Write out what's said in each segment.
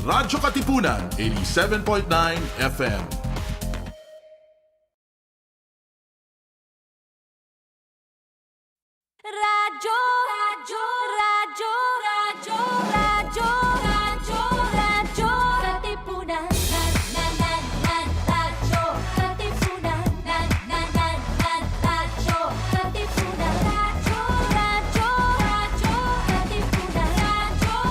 Radyo Katipunan, 87.9 FM. Radyo, radyo, radyo, radyo, radyo, radyo, radyo, Katipunan, radyo, Katipunan, radyo, Katipunan, radyo, radyo, radyo, Katipunan, radyo,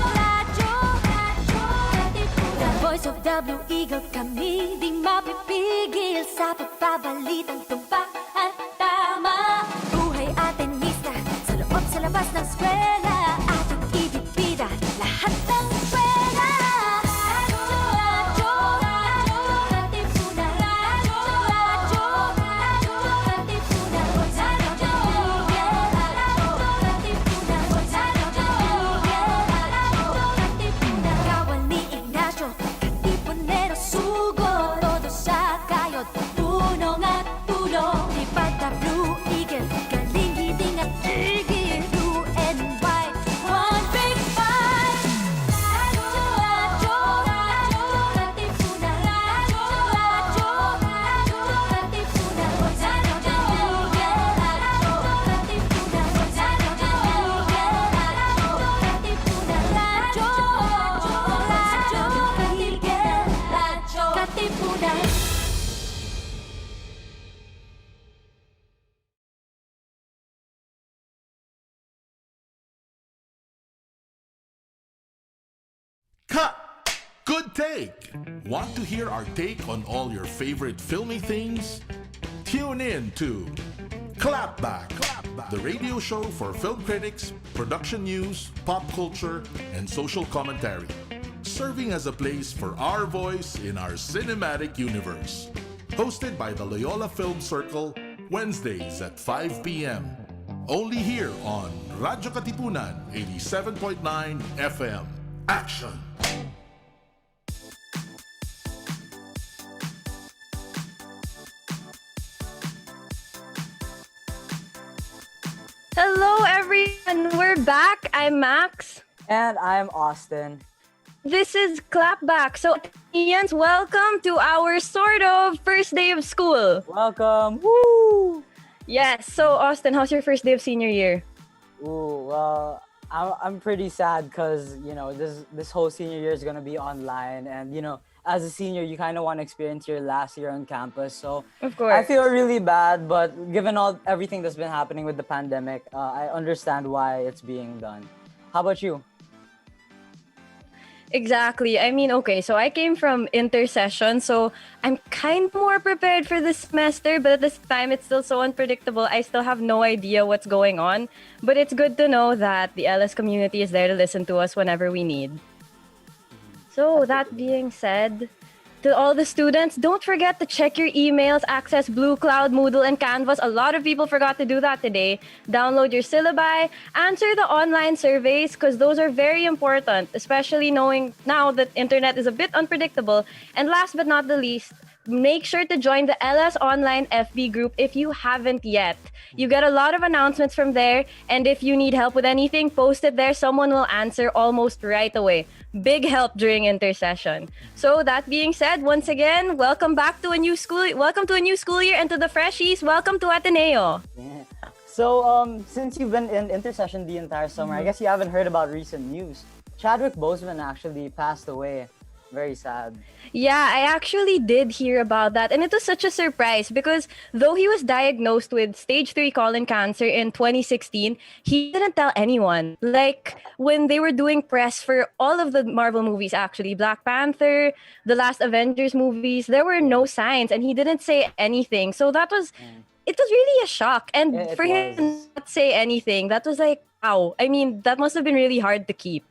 Katipunan. The voice of W Eagle kami, di mapipigil sa pagbabalitang tumpak at tama. Buhay atin sa labas ng eskwela, ating ibibida lahat ng eskwela. Radyo, radyo, Katipunan. Radyo, radyo, radyo, Katipunan. Radyo, Katipunan. Radyo, Katipunan. Kawal ni Ignacio, Katipunero sugo. Todo sa kayod, tunong at tulong. Di ba Blue Eagle, galing hiding at tigil. Cut! Good take! Want to hear our take on all your favorite filmy things? Tune in to Clapback, the radio show for film critics, production news, pop culture, and social commentary. Serving as a place for our voice in our cinematic universe. Hosted by the Loyola Film Circle, Wednesdays at 5 p.m. Only here on Radyo Katipunan, 87.9 FM. Action! Hello everyone, we're back. I'm Max. And I'm Austin. This is Clapback. So, Ians, welcome to our sort of first day of school. Welcome. Woo! Yes, so Austin, how's your first day of senior year? Ooh, well, I'm pretty sad because, this whole senior year is going to be online. And, as a senior, you kind of want to experience your last year on campus. So, of course, I feel really bad. But given everything that's been happening with the pandemic, I understand why it's being done. How about you? Exactly. I mean, okay, so I came from intersession, so I'm kind of more prepared for this semester, but at this time, it's still so unpredictable. I still have no idea what's going on, but it's good to know that the LS community is there to listen to us whenever we need. So, that being said, to all the students, don't forget to check your emails, access Blue Cloud, Moodle, and Canvas. A lot of people forgot to do that today. Download your syllabi, answer the online surveys because those are very important, especially knowing now that internet is a bit unpredictable. And last but not the least, make sure to join the LS Online FB group if you haven't yet. You get a lot of announcements from there, and if you need help with anything, post it there. Someone will answer almost right away. Big help during intersession. So that being said, once again, welcome to a new school year, and to the freshies, welcome to Ateneo. Yeah. So, since you've been in intersession the entire summer, I guess you haven't heard about recent news. Chadwick Boseman actually passed away. Very sad. Yeah, I actually did hear about that. And it was such a surprise because though he was diagnosed with stage 3 colon cancer in 2016, he didn't tell anyone. Like when they were doing press for all of the Marvel movies, actually, Black Panther, the last Avengers movies, there were no signs and he didn't say anything. So it was really a shock. And for him not to say anything, that was like, wow. I mean, that must have been really hard to keep.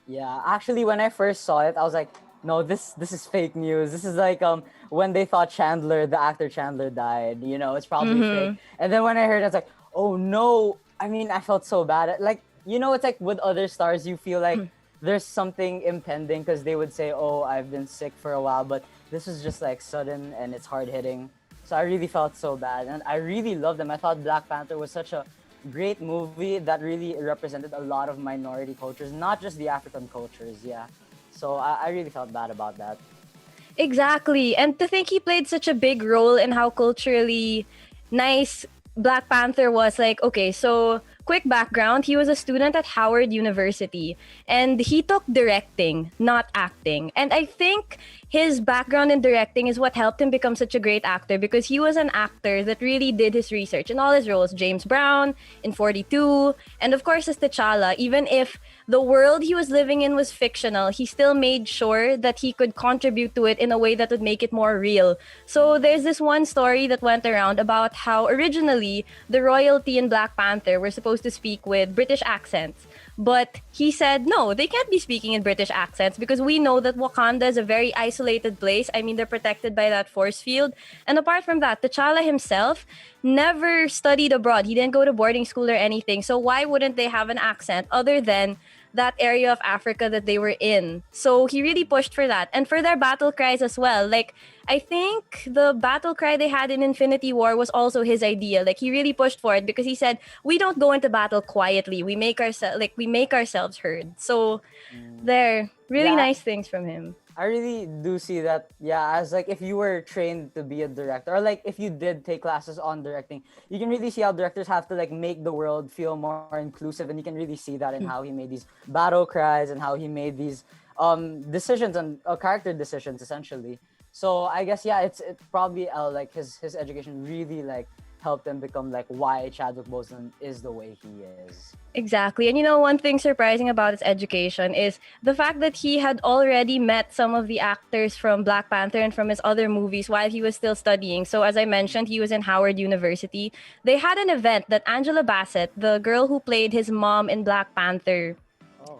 Yeah, actually, when I first saw it, I was like, no, this is fake news. This is like when they thought the actor Chandler died. It's probably fake. And then when I heard it, I was like, oh no. I mean, I felt so bad. Like, it's like with other stars, you feel like there's something impending because they would say, oh, I've been sick for a while. But this was just like sudden and it's hard hitting. So I really felt so bad. And I really loved them. I thought Black Panther was such a great movie that really represented a lot of minority cultures, not just the African cultures. Yeah. So I really felt bad about that. Exactly. And to think he played such a big role in how culturally nice Black Panther was. Like, okay, so quick background, he was a student at Howard University and he took directing, not acting. And I think his background in directing is what helped him become such a great actor, because he was an actor that really did his research in all his roles. James Brown in 42, and of course as T'Challa. Even if the world he was living in was fictional, he still made sure that he could contribute to it in a way that would make it more real. So there's this one story that went around about how originally the royalty in Black Panther were supposed to speak with British accents. But he said, no, they can't be speaking in British accents because we know that Wakanda is a very isolated place. I mean, they're protected by that force field. And apart from that, T'Challa himself never studied abroad. He didn't go to boarding school or anything. So why wouldn't they have an accent other than that area of Africa that they were in? So he really pushed for that. And for their battle cries as well. Like, I think the battle cry they had in Infinity War was also his idea. Like, he really pushed for it because he said, we don't go into battle quietly. We make ourselves heard. So they're really Yeah. nice things from him. I really do see that, yeah, as like if you were trained to be a director, or like if you did take classes on directing, you can really see how directors have to like make the world feel more inclusive, and you can really see that in how he made these battle cries and how he made these decisions and character decisions essentially. So I guess yeah, it's probably like his education really like helped him become like why Chadwick Boseman is the way he is. Exactly. And you know, one thing surprising about his education is the fact that he had already met some of the actors from Black Panther and from his other movies while he was still studying. So as I mentioned, he was in Howard University. They had an event that Angela Bassett, the girl who played his mom in Black Panther,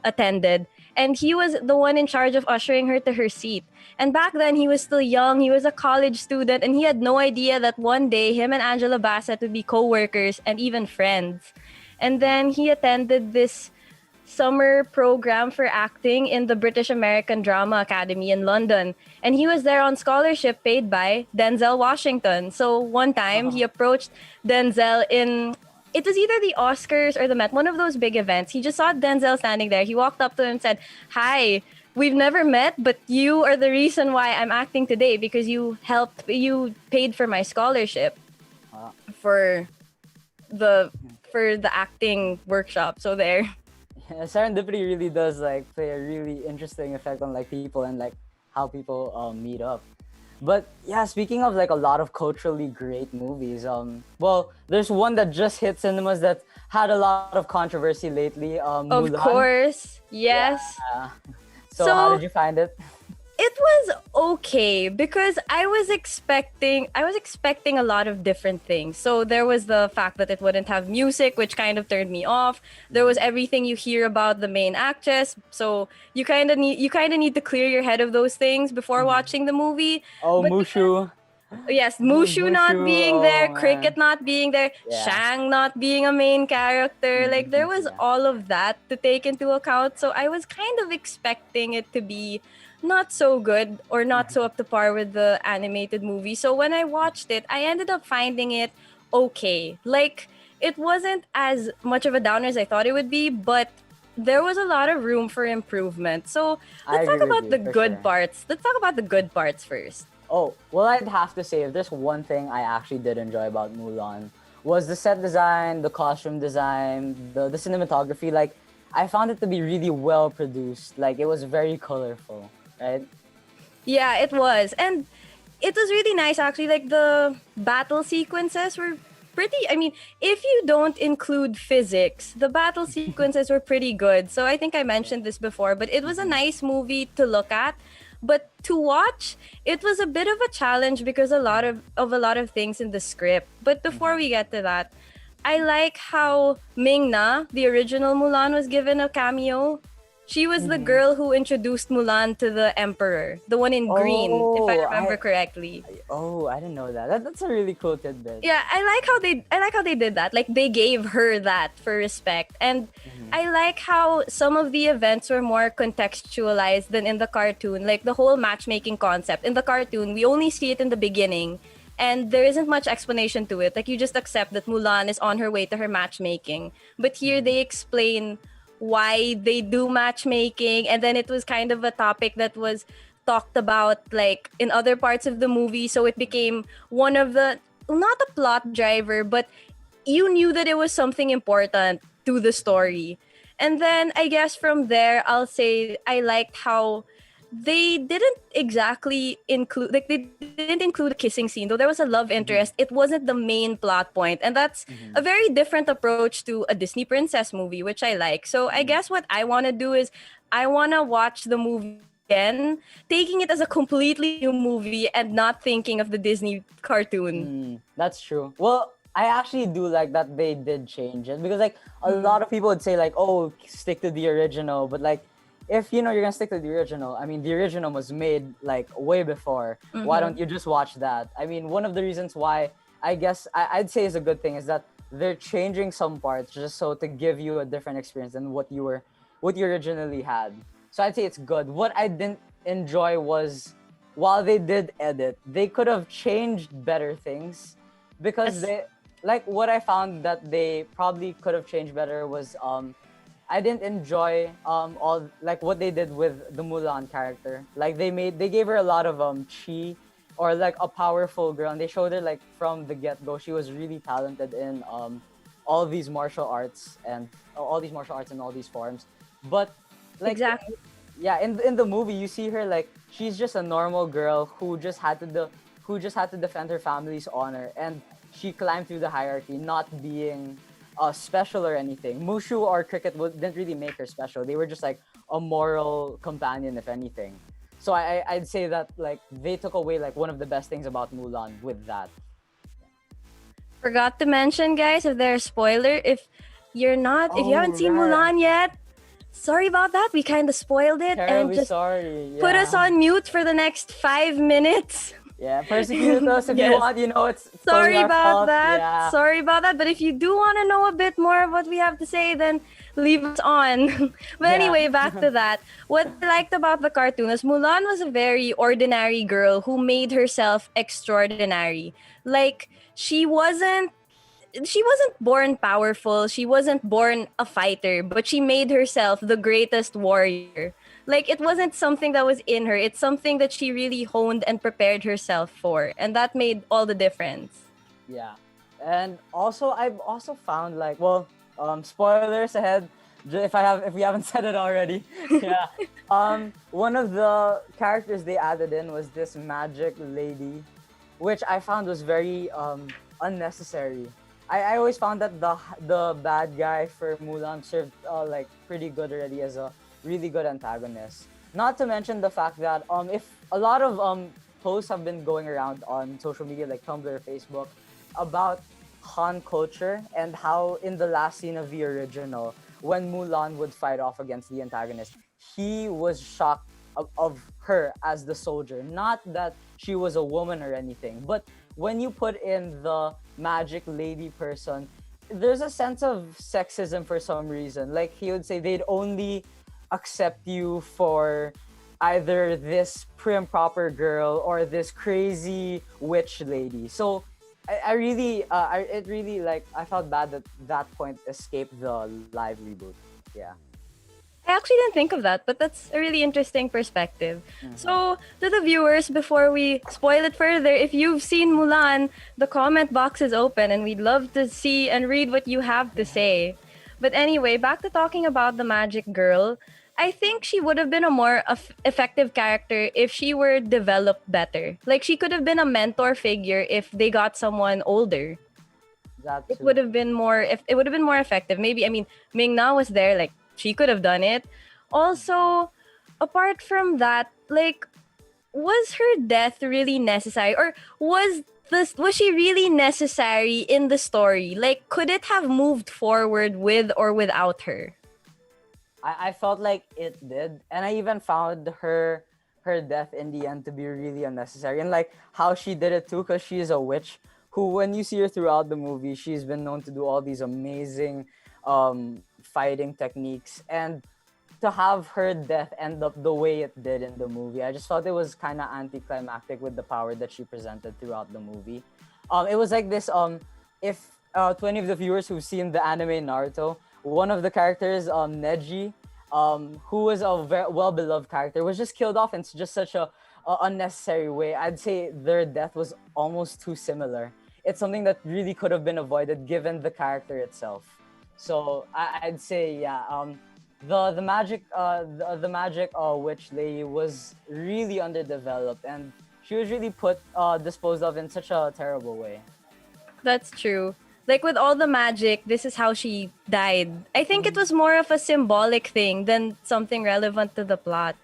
attended. And he was the one in charge of ushering her to her seat. And back then, he was still young. He was a college student, and he had no idea that one day him and Angela Bassett would be co-workers and even friends. And then he attended this summer program for acting in the British American Drama Academy in London. And he was there on scholarship paid by Denzel Washington. So one time, he approached Denzel in... It was either the Oscars or the Met, one of those big events. He just saw Denzel standing there. He walked up to him and said, "Hi, we've never met, but you are the reason why I'm acting today because you paid for my scholarship for the acting workshop." So there. Yeah, serendipity really does like play a really interesting effect on like people and like how people meet up. But yeah, speaking of like a lot of culturally great movies, well, there's one that just hit cinemas that had a lot of controversy lately. Of Mulan. course, yes. Yeah. So how did you find it? It was okay because I was expecting a lot of different things. So there was the fact that it wouldn't have music, which kind of turned me off. There was everything you hear about the main actress. So you kind of need to clear your head of those things before watching the movie. Oh, But Mushu. yes, Mushu not Mushu, being there, oh, Cricket man. not being there, Yeah. Shang not being a main character. Like there was Yeah. all of that to take into account. So I was kind of expecting it to be not so good or not so up to par with the animated movie. So when I watched it, I ended up finding it okay. Like it wasn't as much of a downer as I thought it would be, but there was a lot of room for improvement. So I let's talk agree with about you, the for good sure. parts. Let's talk about the good parts first. Oh, well, I'd have to say if there's one thing I actually did enjoy about Mulan was the set design, the costume design, the cinematography. Like, I found it to be really well produced. Like, it was very colorful, right? Yeah, it was. And it was really nice actually. Like the battle sequences were pretty, I mean, if you don't include physics, the battle sequences were pretty good. So I think I mentioned this before, but it was a nice movie to look at. But to watch, it was a bit of a challenge because a lot of things in the script. But before we get to that, I like how Ming-Na, the original Mulan, was given a cameo. She was the girl who introduced Mulan to the Emperor, the one in green, if I Oh, remember correctly. Oh, I didn't know that. That's a really cool tidbit. Yeah, I like how they did that. Like they gave her that for respect. And I like how some of the events were more contextualized than in the cartoon. Like the whole matchmaking concept. In the cartoon, we only see it in the beginning. And there isn't much explanation to it. Like you just accept that Mulan is on her way to her matchmaking. But here they explain why they do matchmaking, and then it was kind of a topic that was talked about like in other parts of the movie, so it became one of the, not a plot driver, but you knew that it was something important to the story. And then I guess from there, I'll say I liked how they didn't exactly include, like they didn't include a kissing scene, though there was a love interest. It wasn't the main plot point, and that's a very different approach to a Disney princess movie, which I like. So I guess what I want to do is I want to watch the movie again, taking it as a completely new movie and not thinking of the Disney cartoon. That's true. Well, I actually do like that they did change it, because like a lot of people would say like, oh, stick to the original, but like if you're gonna stick to the original, I mean the original was made like way before. Why don't you just watch that? I mean, one of the reasons why I guess I'd say is a good thing is that they're changing some parts just so to give you a different experience than what you originally had. So I'd say it's good. What I didn't enjoy was, while they did edit, they could have changed better things, because they, like, what I found that they probably could have changed better was I didn't enjoy all like what they did with the Mulan character. Like they gave her a lot of chi, or like a powerful girl, and they showed her like from the get-go she was really talented in all these martial arts and all these forms. But like, Exactly. yeah, in the movie you see her like she's just a normal girl who just had to defend her family's honor, and she climbed through the hierarchy, not being special or anything. Mushu or Cricket didn't really make her special. They were just like a moral companion, if anything. So I'd say that like they took away like one of the best things about Mulan with that. Forgot to mention, guys, if there's spoiler, if you haven't seen right. Mulan yet, sorry about that. We kind of spoiled it, and Terribly just sorry. put us Yeah. on mute for the next 5 minutes. Yeah, persecute us if you Yes. want. It's Sorry totally our about fault. that. Yeah. Sorry about that. But if you do want to know a bit more of what we have to say, then leave us on. But Yeah. anyway, back to that. What I liked about the cartoon is Mulan was a very ordinary girl who made herself extraordinary. Like she wasn't born powerful. She wasn't born a fighter, but she made herself the greatest warrior. Like it wasn't something that was in her. It's something that she really honed and prepared herself for, and that made all the difference. Yeah, and also I've also found like, well, spoilers ahead. If we haven't said it already, yeah. One of the characters they added in was this magic lady, which I found was very unnecessary. I always found that the bad guy for Mulan served like pretty good already as a really good antagonist. Not to mention the fact that if a lot of posts have been going around on social media like Tumblr or Facebook about Han culture, and how in the last scene of the original, when Mulan would fight off against the antagonist, he was shocked of her as the soldier. Not that she was a woman or anything, but when you put in the magic lady person, there's a sense of sexism for some reason. Like he would say they'd only accept you for either this prim proper girl or this crazy witch lady. So I really it really like I felt bad that that point escaped the live reboot. Yeah. I actually didn't think of that, but that's a really interesting perspective. So, to the viewers, before we spoil it further, if you've seen Mulan, the comment box is open and we'd love to see and read what you have to say. But anyway, back to talking about the magic girl. I think she would have been a more effective character if she were developed better. Like, she could have been a mentor figure if they got someone older. That It too. would have been more, if it would have been more effective. Maybe, I mean, Ming Na was there, like, she could have done it. Also, apart from that, like, was her death really necessary, or was she really necessary in the story? Like, could it have moved forward with or without her? I felt like it did, and I even found her death in the end to be really unnecessary, and like how she did it too, because she is a witch who, when you see her throughout the movie, she's been known to do all these amazing fighting techniques, and to have her death end up the way it did in the movie, I just felt it was kind of anticlimactic with the power that she presented throughout the movie. It was like this. If to any of the viewers who've seen the anime Naruto, one of the characters, Neji, who was a very well-beloved character, was just killed off in just such a unnecessary way. I'd say their death was almost too similar. It's something that really could have been avoided given the character itself. So I'd say, yeah, the magic witch lady was really underdeveloped, and she was really disposed of in such a terrible way. That's true. Like with all the magic, this is how she died. I think it was more of a symbolic thing than something relevant to the plot.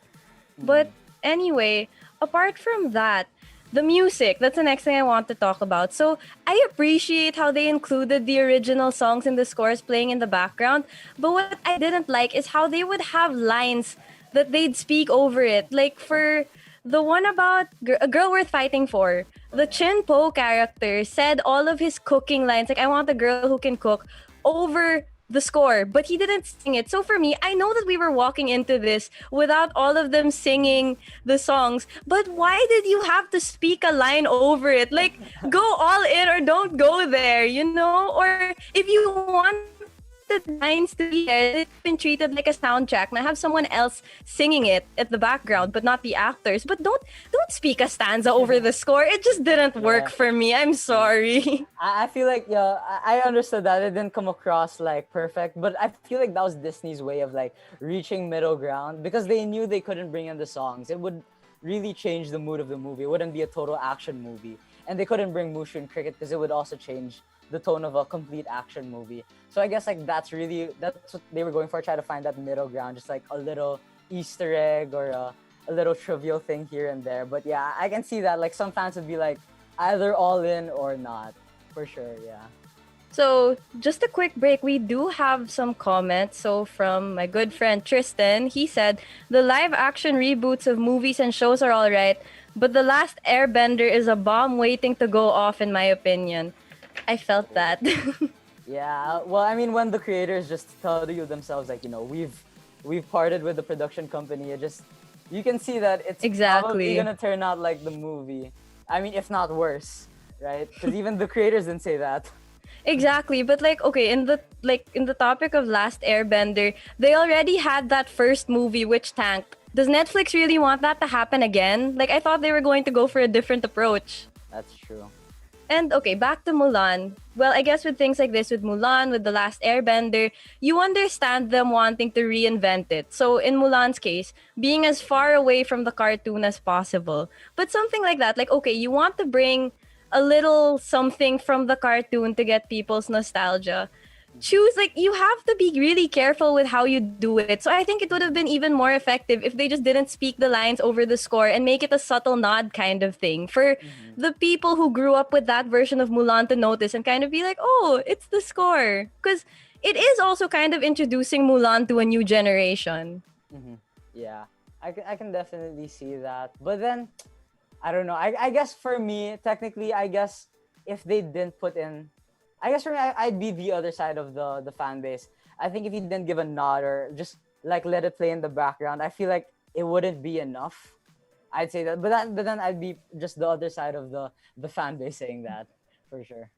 But anyway, apart from that, the music, that's the next thing I want to talk about. So I appreciate how they included the original songs in the scores playing in the background. But what I didn't like is how they would have lines that they'd speak over it. Like for the one about A Girl Worth Fighting For, the Chin Po character said all of his cooking lines, like, I want a girl who can cook, over the score, but he didn't sing it. So for me, I know that we were walking into this without all of them singing the songs, but why did you have to speak a line over it? Like, go all in or don't go there, you know? Or if you want the lines to be there, it's been treated like a soundtrack and have someone else singing it at the background, but not the actors. But don't speak a stanza over the score. It just didn't work for me. I'm sorry. I feel like, yeah, I understood that it didn't come across like perfect, but I feel like that was Disney's way of like reaching middle ground, because they knew they couldn't bring in the songs. It would really change the mood of the movie. It wouldn't be a total action movie, and they couldn't bring Mushu and Cricket because it would also change the tone of a complete action movie. So I guess like that's what they were going for, try to find that middle ground, just like a little Easter egg or a little trivial thing here and there. But yeah, I can see that like some fans would be like either all in or not, for sure. Yeah. So just a quick break, we do have some comments. So from my good friend Tristan, he said, the live action reboots of movies and shows are all right, but The Last Airbender is a bomb waiting to go off, in my opinion. I felt that. Yeah, well, I mean, when the creators just tell you themselves, like, you know, we've parted with the production company, you can see that it's probably gonna turn out like the movie. I mean, if not worse, right? Because even the creators didn't say that. Exactly, but like, okay, in the topic of Last Airbender, they already had that first movie which tanked. Does Netflix really want that to happen again? Like, I thought they were going to go for a different approach. That's true. And okay, back to Mulan. Well, I guess with things like this, with Mulan, with The Last Airbender, you understand them wanting to reinvent it. So in Mulan's case, being as far away from the cartoon as possible. But something like that, like, okay, you want to bring a little something from the cartoon to get people's nostalgia. Choose, like, you have to be really careful with how you do it. So I think it would have been even more effective if they just didn't speak the lines over the score and make it a subtle nod kind of thing for the people who grew up with that version of Mulan to notice and kind of be like, oh, it's the score. Because it is also kind of introducing Mulan to a new generation. Yeah, I can definitely see that. But then, I don't know. I guess for me, technically, I guess if they didn't put in, I guess for me, I'd be the other side of the fan base. I think if you didn't give a nod or just like let it play in the background, I feel like it wouldn't be enough. I'd say that, but then I'd be just the other side of the fan base saying that, for sure.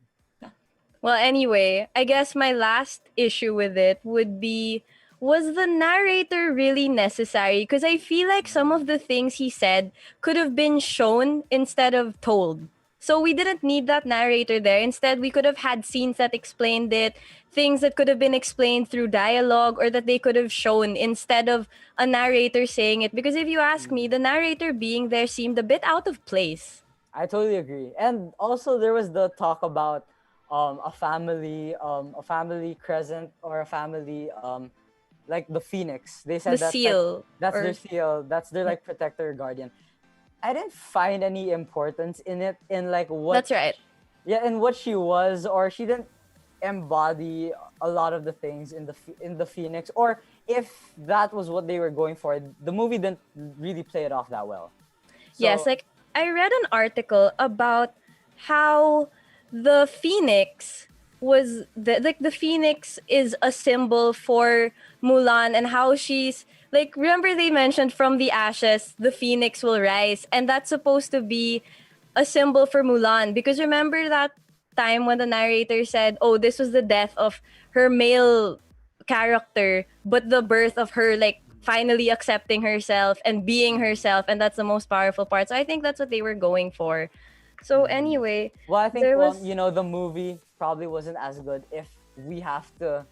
Well, anyway, I guess my last issue with it would be, was the narrator really necessary? Because I feel like some of the things he said could have been shown instead of told. So we didn't need that narrator there. Instead, we could have had scenes that explained it, things that could have been explained through dialogue or that they could have shown instead of a narrator saying it. Because if you ask me, the narrator being there seemed a bit out of place. I totally agree. And also there was the talk about a family crescent or a family like the phoenix. They said The seal. That's their seal. That's their like protector guardian. I didn't find any importance in it, in like what. That's right. Yeah, in what she was, or she didn't embody a lot of the things in the Phoenix, or if that was what they were going for, the movie didn't really play it off that well. So, yes, like I read an article about how the Phoenix was the Phoenix is a symbol for Mulan, and how she's like, remember they mentioned from the ashes the Phoenix will rise, and that's supposed to be a symbol for Mulan, because remember that time when the narrator said, oh, this was the death of her male character, but the birth of her, like, finally accepting herself and being herself, and that's the most powerful part. So I think that's what they were going for. So anyway, Well, I think there was the movie probably wasn't as good if we have to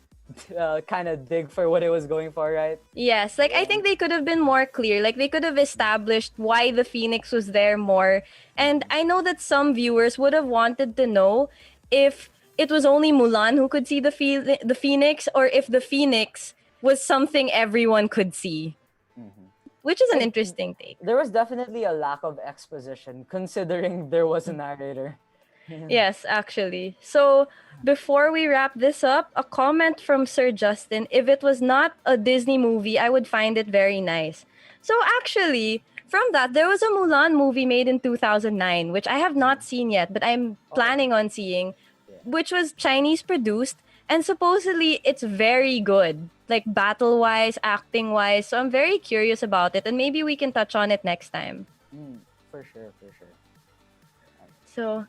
kind of dig for what it was going for, right? yes, like I think they could have been more clear. Like they could have established why the Phoenix was there more. And I know that some viewers would have wanted to know if it was only Mulan who could see the Phoenix, or if the Phoenix was something everyone could see. Which is an interesting take. There was definitely a lack of exposition considering there was a narrator. Yes, actually. So before we wrap this up, a comment from Sir Justin. If it was not a Disney movie, I would find it very nice. So actually, from that, there was a Mulan movie made in 2009, which I have not seen yet, but I'm planning on seeing, which was Chinese produced. And supposedly, it's very good, like battle-wise, acting-wise. So I'm very curious about it, and maybe we can touch on it next time. For sure, for sure. So,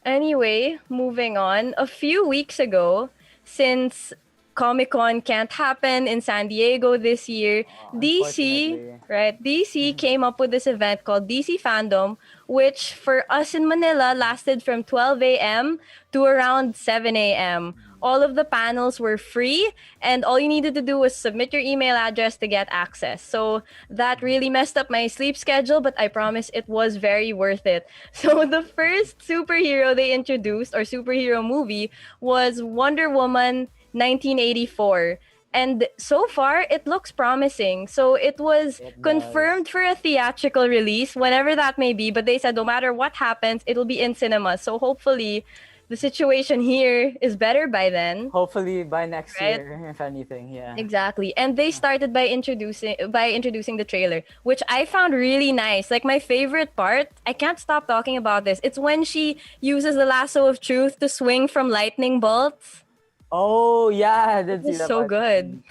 anyway, moving on. A few weeks ago, since Comic-Con can't happen in San Diego this year, DC, unfortunately. right? DC came up with this event called DC Fandom, which for us in Manila lasted from 12 a.m. to around 7 a.m. All of the panels were free, and all you needed to do was submit your email address to get access. So that really messed up my sleep schedule, but I promise it was very worth it. So the first superhero they introduced, or superhero movie, was Wonder Woman 1984. And so far, it looks promising. So it was confirmed for a theatrical release, whenever that may be. But they said no matter what happens, it'll be in cinemas. So hopefully, the situation here is better by then. Hopefully by next Right? year, if anything, yeah. Exactly. And they started by introducing the trailer, which I found really nice. Like my favorite part, I can't stop talking about this. It's when she uses the lasso of truth to swing from lightning bolts. Oh yeah, I did see It's that so part. good.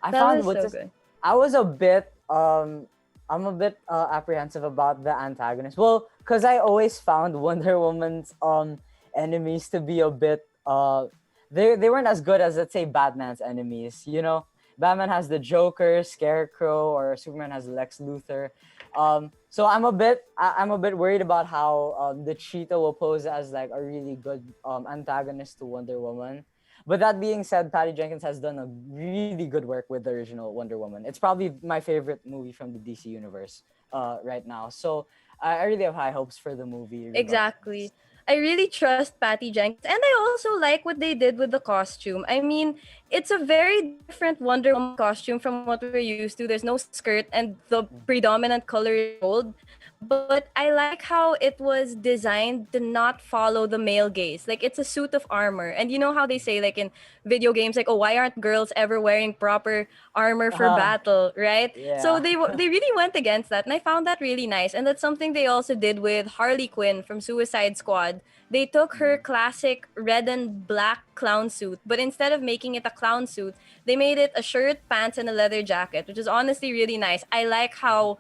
I That found was what's so this- good. I was a bit I'm a bit apprehensive about the antagonist. Well, because I always found Wonder Woman's enemies to be a bit they weren't as good as, let's say, Batman's enemies. You know, Batman has the Joker, Scarecrow, or Superman has Lex Luthor. So I'm a bit worried about how the Cheetah will pose as like a really good antagonist to Wonder Woman. But that being said, Patty Jenkins has done a really good work with the original Wonder Woman. It's probably my favorite movie from the DC universe right now. So I really have high hopes for the movie. Exactly. I really trust Patty Jenkins. And I also like what they did with the costume. I mean, it's a very different Wonder Woman costume from what we're used to. There's no skirt, and the predominant color is gold. But I like how it was designed to not follow the male gaze. Like, it's a suit of armor. And you know how they say, like, in video games, like, oh, why aren't girls ever wearing proper armor for battle, right? Yeah. So they really went against that. And I found that really nice. And that's something they also did with Harley Quinn from Suicide Squad. They took her classic red and black clown suit, but instead of making it a clown suit, they made it a shirt, pants, and a leather jacket, which is honestly really nice. I like how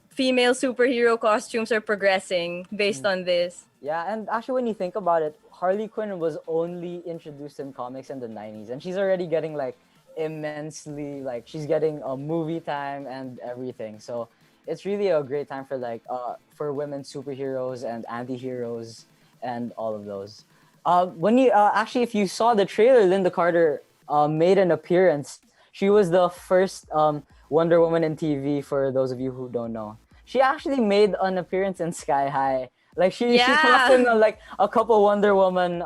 female superhero costumes are progressing based on this. Yeah, and actually when you think about it, Harley Quinn was only introduced in comics in the 90s, and she's already getting like immensely, like she's getting a movie time and everything. So it's really a great time for like for women superheroes and anti-heroes and all of those. When you actually, if you saw the trailer, Linda Carter made an appearance. She was the first Wonder Woman in TV, for those of you who don't know. She actually made an appearance in Sky High. Like she popped in like a couple Wonder Woman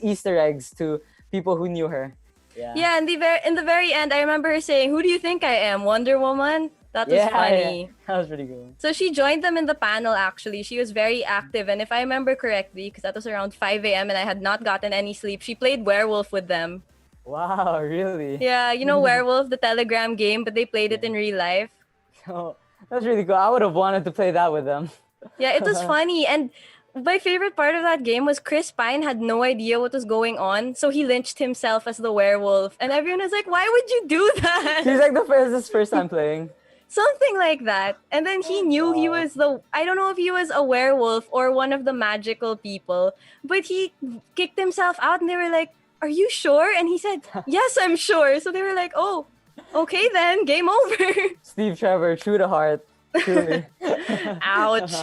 Easter eggs to people who knew her. Yeah, and in the very end, I remember her saying, "Who do you think I am, Wonder Woman?" That was funny. Yeah. That was pretty cool. So she joined them in the panel, actually. She was very active. And if I remember correctly, because that was around 5 a.m. and I had not gotten any sleep, she played werewolf with them. Wow, really? Yeah, you know Werewolf, the Telegram game, but they played it in real life. Oh, that's really cool. I would have wanted to play that with them. Yeah, it was funny. And my favorite part of that game was Chris Pine had no idea what was going on. So he lynched himself as the werewolf. And everyone was like, why would you do that? He's like, this is first time playing. Something like that. And then he knew he was I don't know if he was a werewolf or one of the magical people, but he kicked himself out and they were like, are you sure? And he said, yes, I'm sure. So they were like, oh, okay then, game over. Steve Trevor, true to heart, truly. Ouch.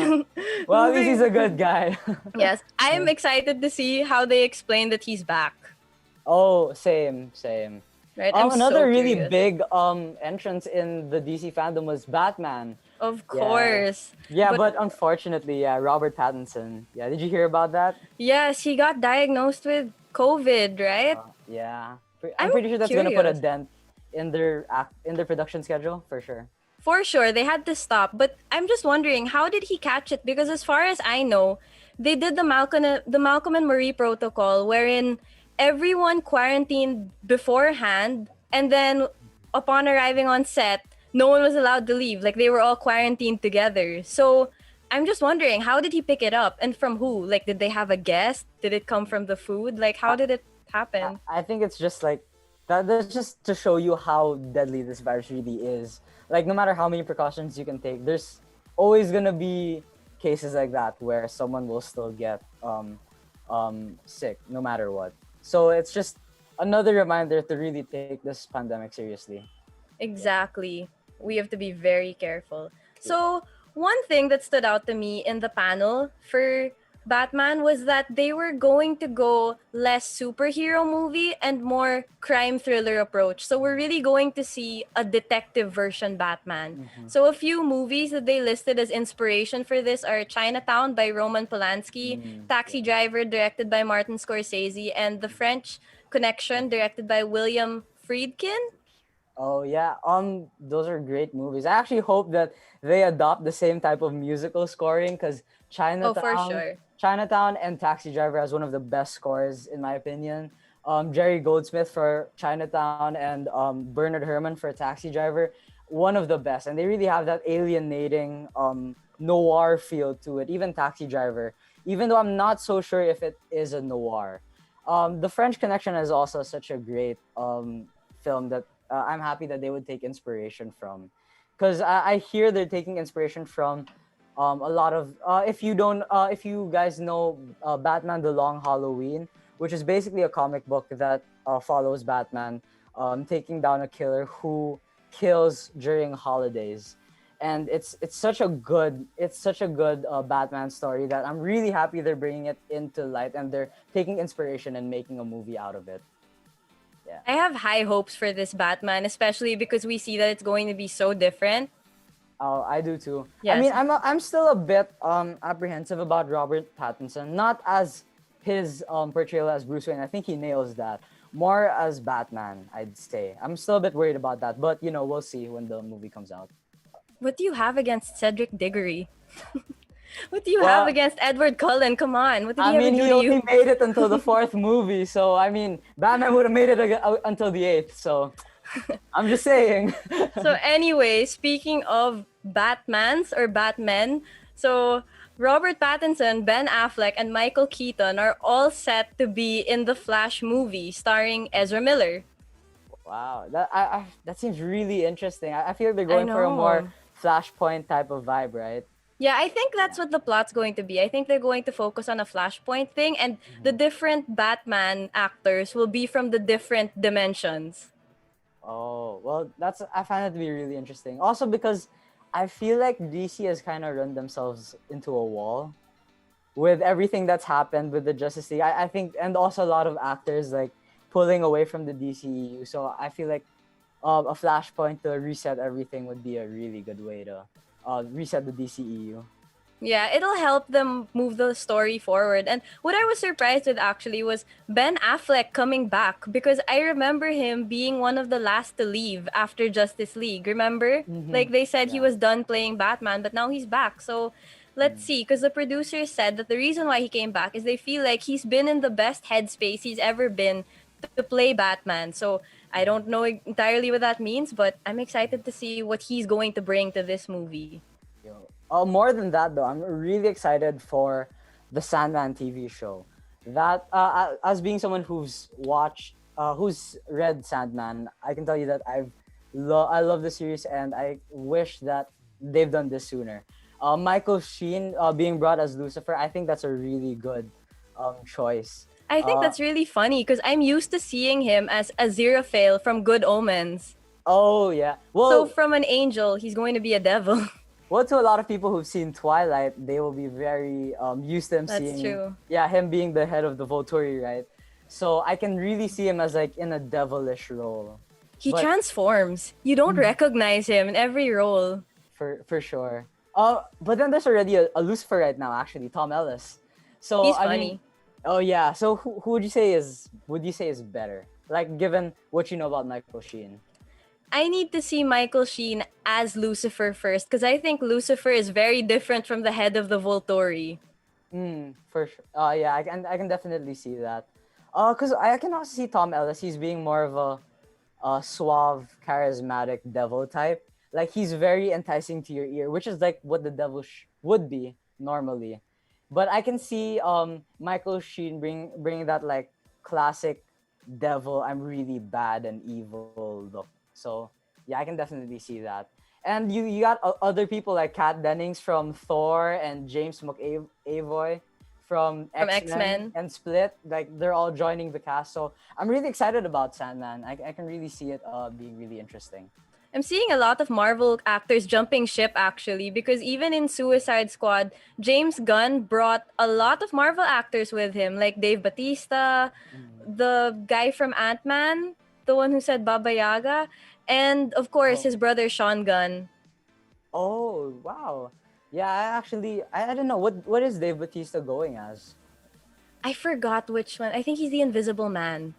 Well, at least he's a Moving- good guy. Yes, I am excited to see how they explain that he's back. Oh, same. Right? I'm Another so really curious. big entrance in the DC fandom was Batman. Of course. Yeah, but unfortunately, Robert Pattinson. Yeah, did you hear about that? Yes, he got diagnosed with COVID, right? Yeah. I'm I'm pretty sure that's gonna put a curious. dent in their production schedule for sure. For sure, they had to stop. But I'm just wondering, how did he catch it? Because as far as I know, they did the Malcolm and Marie protocol, wherein everyone quarantined beforehand, and then upon arriving on set, no one was allowed to leave. Like they were all quarantined together. So I'm just wondering, how did he pick it up, and from who? Like, did they have a guest? Did it come from the food? Like, how did it happen? I think it's just like that. That's just to show you how deadly this virus really is. Like, no matter how many precautions you can take, there's always gonna be cases like that where someone will still get sick, no matter what. So it's just another reminder to really take this pandemic seriously. Exactly. We have to be very careful. So, one thing that stood out to me in the panel for Batman was that they were going to go less superhero movie and more crime thriller approach. So, we're really going to see a detective version Batman. So, a few movies that they listed as inspiration for this are Chinatown by Roman Polanski, Taxi Driver directed by Martin Scorsese, and The French Connection directed by William Friedkin. Oh yeah, those are great movies. I actually hope that they adopt the same type of musical scoring because Chinatown, for sure. Chinatown and Taxi Driver has one of the best scores in my opinion. Jerry Goldsmith for Chinatown and Bernard Herrmann for Taxi Driver, one of the best, and they really have that alienating noir feel to it. Even Taxi Driver, even though I'm not so sure if it is a noir. The French Connection is also such a great film that I'm happy that they would take inspiration from, because I hear they're taking inspiration from a lot of if you guys know Batman: The Long Halloween, which is basically a comic book that follows Batman taking down a killer who kills during holidays, and it's such a good Batman story that I'm really happy they're bringing it into light and they're taking inspiration and making a movie out of it. I have high hopes for this Batman, especially because we see that it's going to be so different. Oh, I do too. Yes. I mean, I'm still a bit apprehensive about Robert Pattinson, not as his portrayal as Bruce Wayne. I think he nails that. More as Batman, I'd say. I'm still a bit worried about that, but we'll see when the movie comes out. What do you have against Cedric Diggory? What do you Well, have against Edward Cullen? Come on, what did he I ever mean, do he to only you? made it until the fourth movie, so I mean, Batman would have made it until the eighth. So I'm just saying. So anyway, speaking of Batmans or Batmen, so Robert Pattinson, Ben Affleck, and Michael Keaton are all set to be in the Flash movie starring Ezra Miller. Wow, that seems really interesting. I feel like they're going for a know. more Flashpoint type of vibe, right? Yeah, I think that's what the plot's going to be. I think they're going to focus on a Flashpoint thing, and the different Batman actors will be from the different dimensions. Oh, well, I find it to be really interesting. Also because I feel like DC has kind of run themselves into a wall with everything that's happened with the Justice League. I think, and also a lot of actors like pulling away from the DCEU. So I feel like a Flashpoint to reset everything would be a really good way to reset the DCEU. Yeah, it'll help them move the story forward. And what I was surprised with actually was Ben Affleck coming back, because I remember him being one of the last to leave after Justice League. Remember? Like they said he was done playing Batman, but now he's back. So let's see, because the producers said that the reason why he came back is they feel like he's been in the best headspace he's ever been to play Batman. So I don't know entirely what that means, but I'm excited to see what he's going to bring to this movie. More than that, though, I'm really excited for the Sandman TV show. That, as being someone who's read Sandman, I can tell you that I love the series, and I wish that they've done this sooner. Michael Sheen being brought as Lucifer, I think that's a really good choice. I think that's really funny because I'm used to seeing him as Aziraphale from Good Omens. Oh yeah. So Well, from an angel, he's going to be a devil. well, to a lot of people who've seen Twilight, they will be very used to him That's seeing, true. yeah, him being the head of the Volturi, right? So I can really see him as like in a devilish role. He But- transforms. You don't recognize him in every role. For sure. But then there's already a Lucifer right now, actually, Tom Ellis. So He's I funny. mean, oh yeah. So who would you say is better? Like given what you know about Michael Sheen. I need to see Michael Sheen as Lucifer first because I think Lucifer is very different from the head of the Volturi. For sure. Yeah, I can definitely see that. Cause I can also see Tom Ellis. He's being more of a suave, charismatic devil type. Like he's very enticing to your ear, which is like what the devil would be normally. But I can see Michael Sheen bring that like classic devil. I'm really bad and evil look. So yeah, I can definitely see that. And you got other people like Kat Dennings from Thor and James McAvoy from X-Men. and Split. Like they're all joining the cast. So I'm really excited about Sandman. I can really see it being really interesting. I'm seeing a lot of Marvel actors jumping ship actually because even in Suicide Squad, James Gunn brought a lot of Marvel actors with him, like Dave Bautista, the guy from Ant-Man, the one who said Baba Yaga, and of course his brother Sean Gunn. Oh wow. Yeah, I don't know what is Dave Bautista going as? I forgot which one. I think he's the Invisible Man.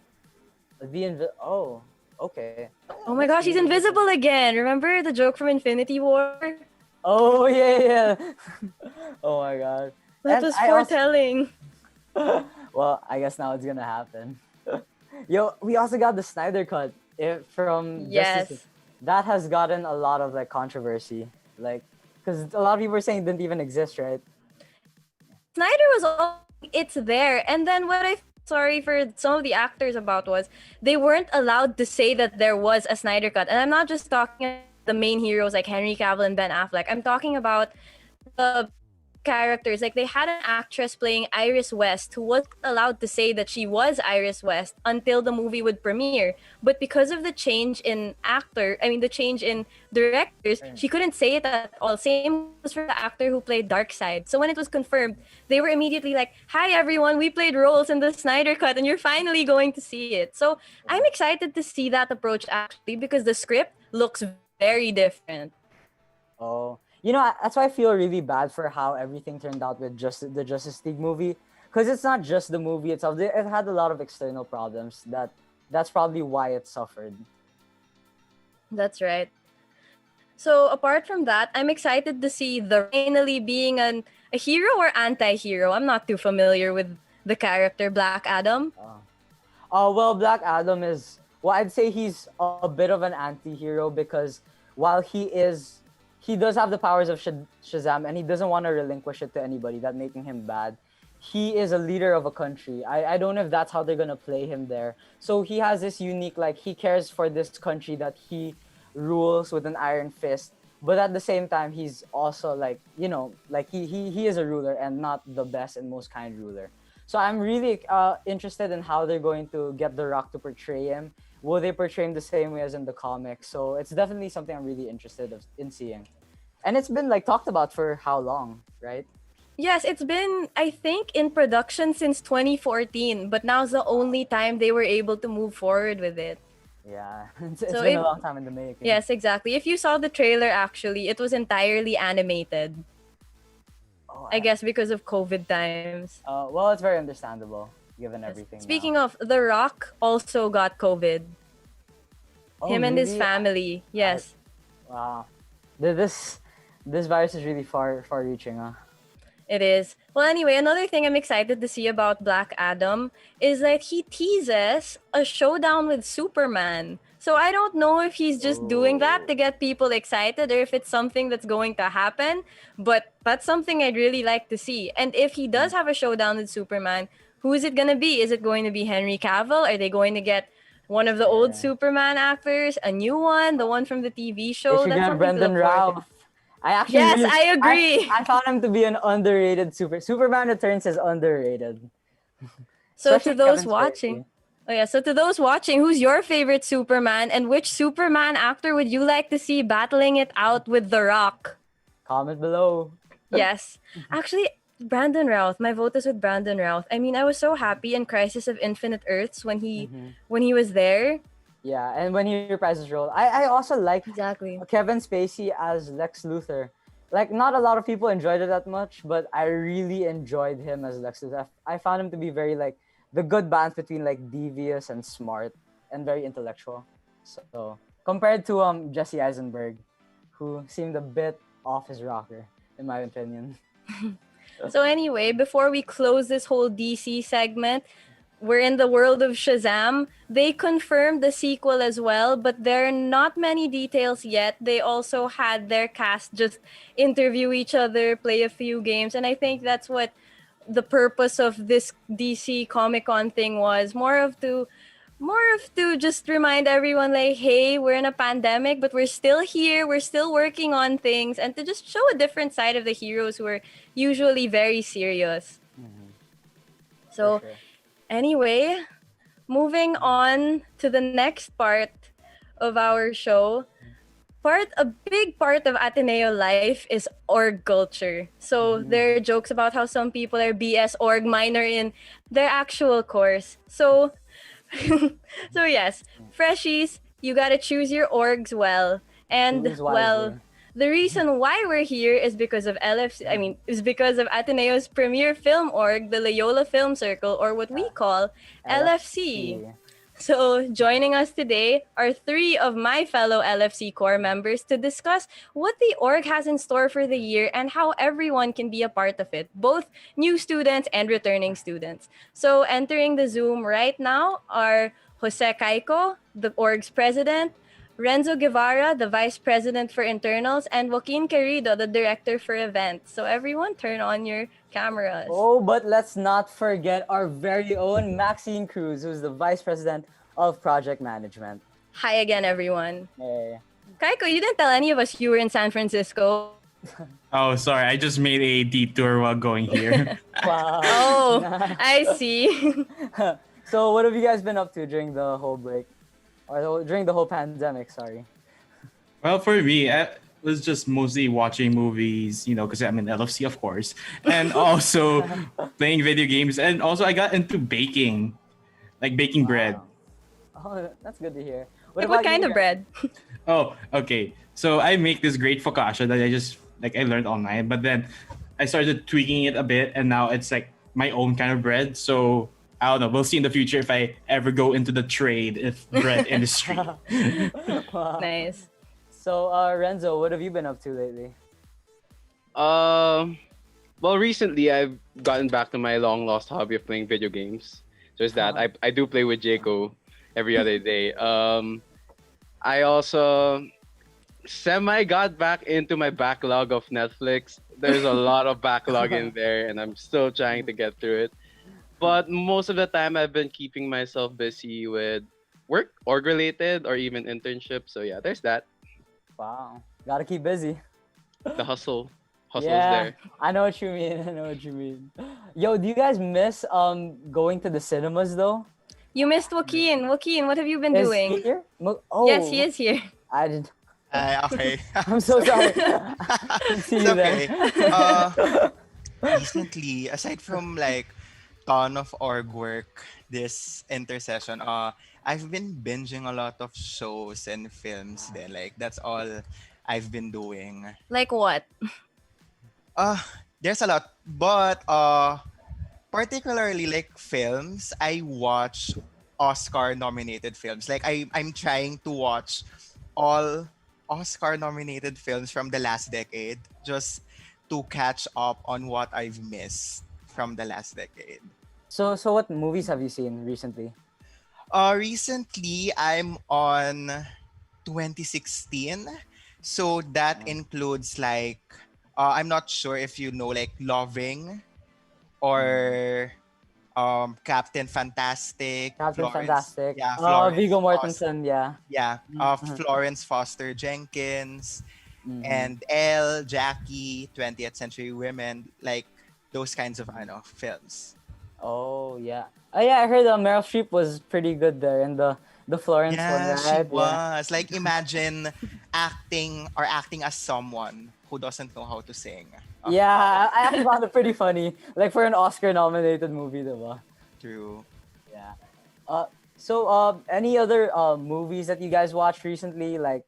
Oh, okay. Oh my gosh, he's invisible again. Remember the joke from Infinity War? Oh yeah. Oh my god. That And was I also- foretelling. well, I guess now it's gonna happen. Yo, we also got the Snyder cut from Yes. Justice League. That has gotten a lot of like controversy, like because a lot of people are saying it didn't even exist, right? Snyder was all it's there, and then what I sorry for some of the actors about was they weren't allowed to say that there was a Snyder cut, and I'm not just talking about the main heroes like Henry Cavill and Ben Affleck. I'm talking about the characters. Like they had an actress playing Iris West who wasn't allowed to say that she was Iris West until the movie would premiere. But because of the change in the change in directors, she couldn't say it at all. Same was for the actor who played Darkseid. So when it was confirmed, they were immediately like, "Hi everyone, we played roles in the Snyder Cut and you're finally going to see it." So I'm excited to see that approach actually because the script looks very different. Oh, that's why I feel really bad for how everything turned out with just the Justice League movie, because it's not just the movie itself. It had a lot of external problems. That's probably why it suffered. That's right. So apart from that, I'm excited to see the finally being a hero or anti-hero. I'm not too familiar with the character Black Adam. Well, Black Adam I'd say he's a bit of an anti-hero because while he does have the powers of Shazam and he doesn't want to relinquish it to anybody, that making him bad. He is a leader of a country. I don't know if that's how they're going to play him there. So he has this unique, like, he cares for this country that he rules with an iron fist. But at the same time, he's also like, he is a ruler and not the best and most kind ruler. So I'm really interested in how they're going to get The Rock to portray him. Will they portray him the same way as in the comics? So it's definitely something I'm really interested in seeing. And it's been like talked about for how long, right? Yes, it's been, I think, in production since 2014, but now's the only time they were able to move forward with it. Yeah, it's been if- a long time in the making. Yes, exactly. If you saw the trailer, actually, it was entirely animated. Oh, I guess because of COVID times. well, it's very understandable given everything. Speaking of, The Rock also got COVID. Him and his family. Yes. Wow, this virus is really far-reaching, huh? It is. Well, anyway, another thing I'm excited to see about Black Adam is that he teases a showdown with Superman. So I don't know if he's just doing that to get people excited or if it's something that's going to happen, but that's something I'd really like to see. And if he does have a showdown with Superman, who is it going to be? Is it going to be Henry Cavill? Are they going to get one of the old Superman actors, a new one, the one from the TV show? They should That's get something to Brendan look forward to. Routh. Yes, I agree. I found him to be an underrated Superman Returns is underrated. So to Especially those Kevin watching, Spacey. oh yeah, so to those watching, who's your favorite Superman and which Superman actor would you like to see battling it out with The Rock? Comment below. Yes. Actually, Brandon Routh. My vote is with Brandon Routh. I mean, I was so happy in Crisis of Infinite Earths when he was there. Yeah, and when he reprises his role, I also like Exactly. Kevin Spacey as Lex Luthor. Like, not a lot of people enjoyed it that much, but I really enjoyed him as Lex Luthor. I found him to be very, like, the good balance between, like, devious and smart and very intellectual. So, compared to Jesse Eisenberg, who seemed a bit off his rocker, in my opinion. So anyway, before we close this whole DC segment, we're in the world of Shazam. They confirmed the sequel as well, but there are not many details yet. They also had their cast just interview each other, play a few games, and I think that's what the purpose of this DC Comic Con thing was. More of to just remind everyone, like, hey, we're in a pandemic, but we're still here, we're still working on things, and to just show a different side of the heroes who are usually very serious. So For sure. anyway, moving on to the next part of our show. A big part of Ateneo life is org culture. So there are jokes about how some people are BS org minor in their actual course. So so yes, freshies, you gotta choose your orgs well. And Choose well, wisely. the reason why we're here is because of is because of Ateneo's premier film org, the Loyola Film Circle, or what we call LFC. So joining us today are three of my fellow LFC core members to discuss what the org has in store for the year and how everyone can be a part of it, both new students and returning students. So entering the Zoom right now are Jose Caico, the org's president, Renzo Guevara, the vice president for internals, and Joaquin Querido, the director for events. So everyone turn on your cameras. Oh, but let's not forget our very own Maxine Cruz, who's the vice president of project management. Hi again, everyone. Hey. Kaiko, you didn't tell any of us you were in San Francisco. Oh, sorry. I just made a detour while going here. Wow. Oh, I see. So, what have you guys been up to during the whole break? Or during the whole pandemic, sorry. Well, for me, I was just mostly watching movies, because I'm in LFC, of course, and also playing video games. And also, I got into baking, like baking bread. Oh, that's good to hear. What about kind you of guys? bread? Oh, okay. So I make this great focaccia that I learned online, but then I started tweaking it a bit, and now it's like my own kind of bread. So I don't know. We'll see in the future if I ever go into the bread industry. Wow. Nice. So, Renzo, what have you been up to lately? Well, recently I've gotten back to my long lost hobby of playing video games. There's that. I do play with Jaco every other day. I also semi got back into my backlog of Netflix. There's a lot of backlog in there, and I'm still trying to get through it. But most of the time, I've been keeping myself busy with work, org related, or even internships. So yeah, there's that. Wow. Gotta keep busy. The hustle's Yeah, there. I know what you mean. I know what you mean. Yo, do you guys miss going to the cinemas though? You missed Joaquin. Joaquin, what have you been Is doing? he here? Oh, Yes, he is here. I didn't. Okay. I'm so sorry. Didn't see It's you okay. there. Recently, aside from like ton of org work this intersession, I've been binging a lot of shows and films then. Like that's all I've been doing. Like what? There's a lot, but particularly like films, I watch Oscar nominated films. Like I'm trying to watch all Oscar nominated films from the last decade just to catch up on what I've missed from the last decade. So what movies have you seen recently? Recently I'm on 2016. So that includes like I'm not sure if you know like Loving or Captain Fantastic. Captain Florence, Fantastic. Yeah, Viggo Foster, Mortensen. Yeah. yeah, Florence Foster Jenkins Mhm. and Elle, Jackie, 20th Century Women, like those kinds of films. Oh yeah. Oh yeah, I heard Meryl Streep was pretty good there in the Florence one, Yeah, she right? Yeah. was. Like, imagine acting as someone who doesn't know how to sing. Yeah, I actually found it pretty funny. Like for an Oscar-nominated movie, diba? True. Yeah. Any other movies that you guys watched recently? Like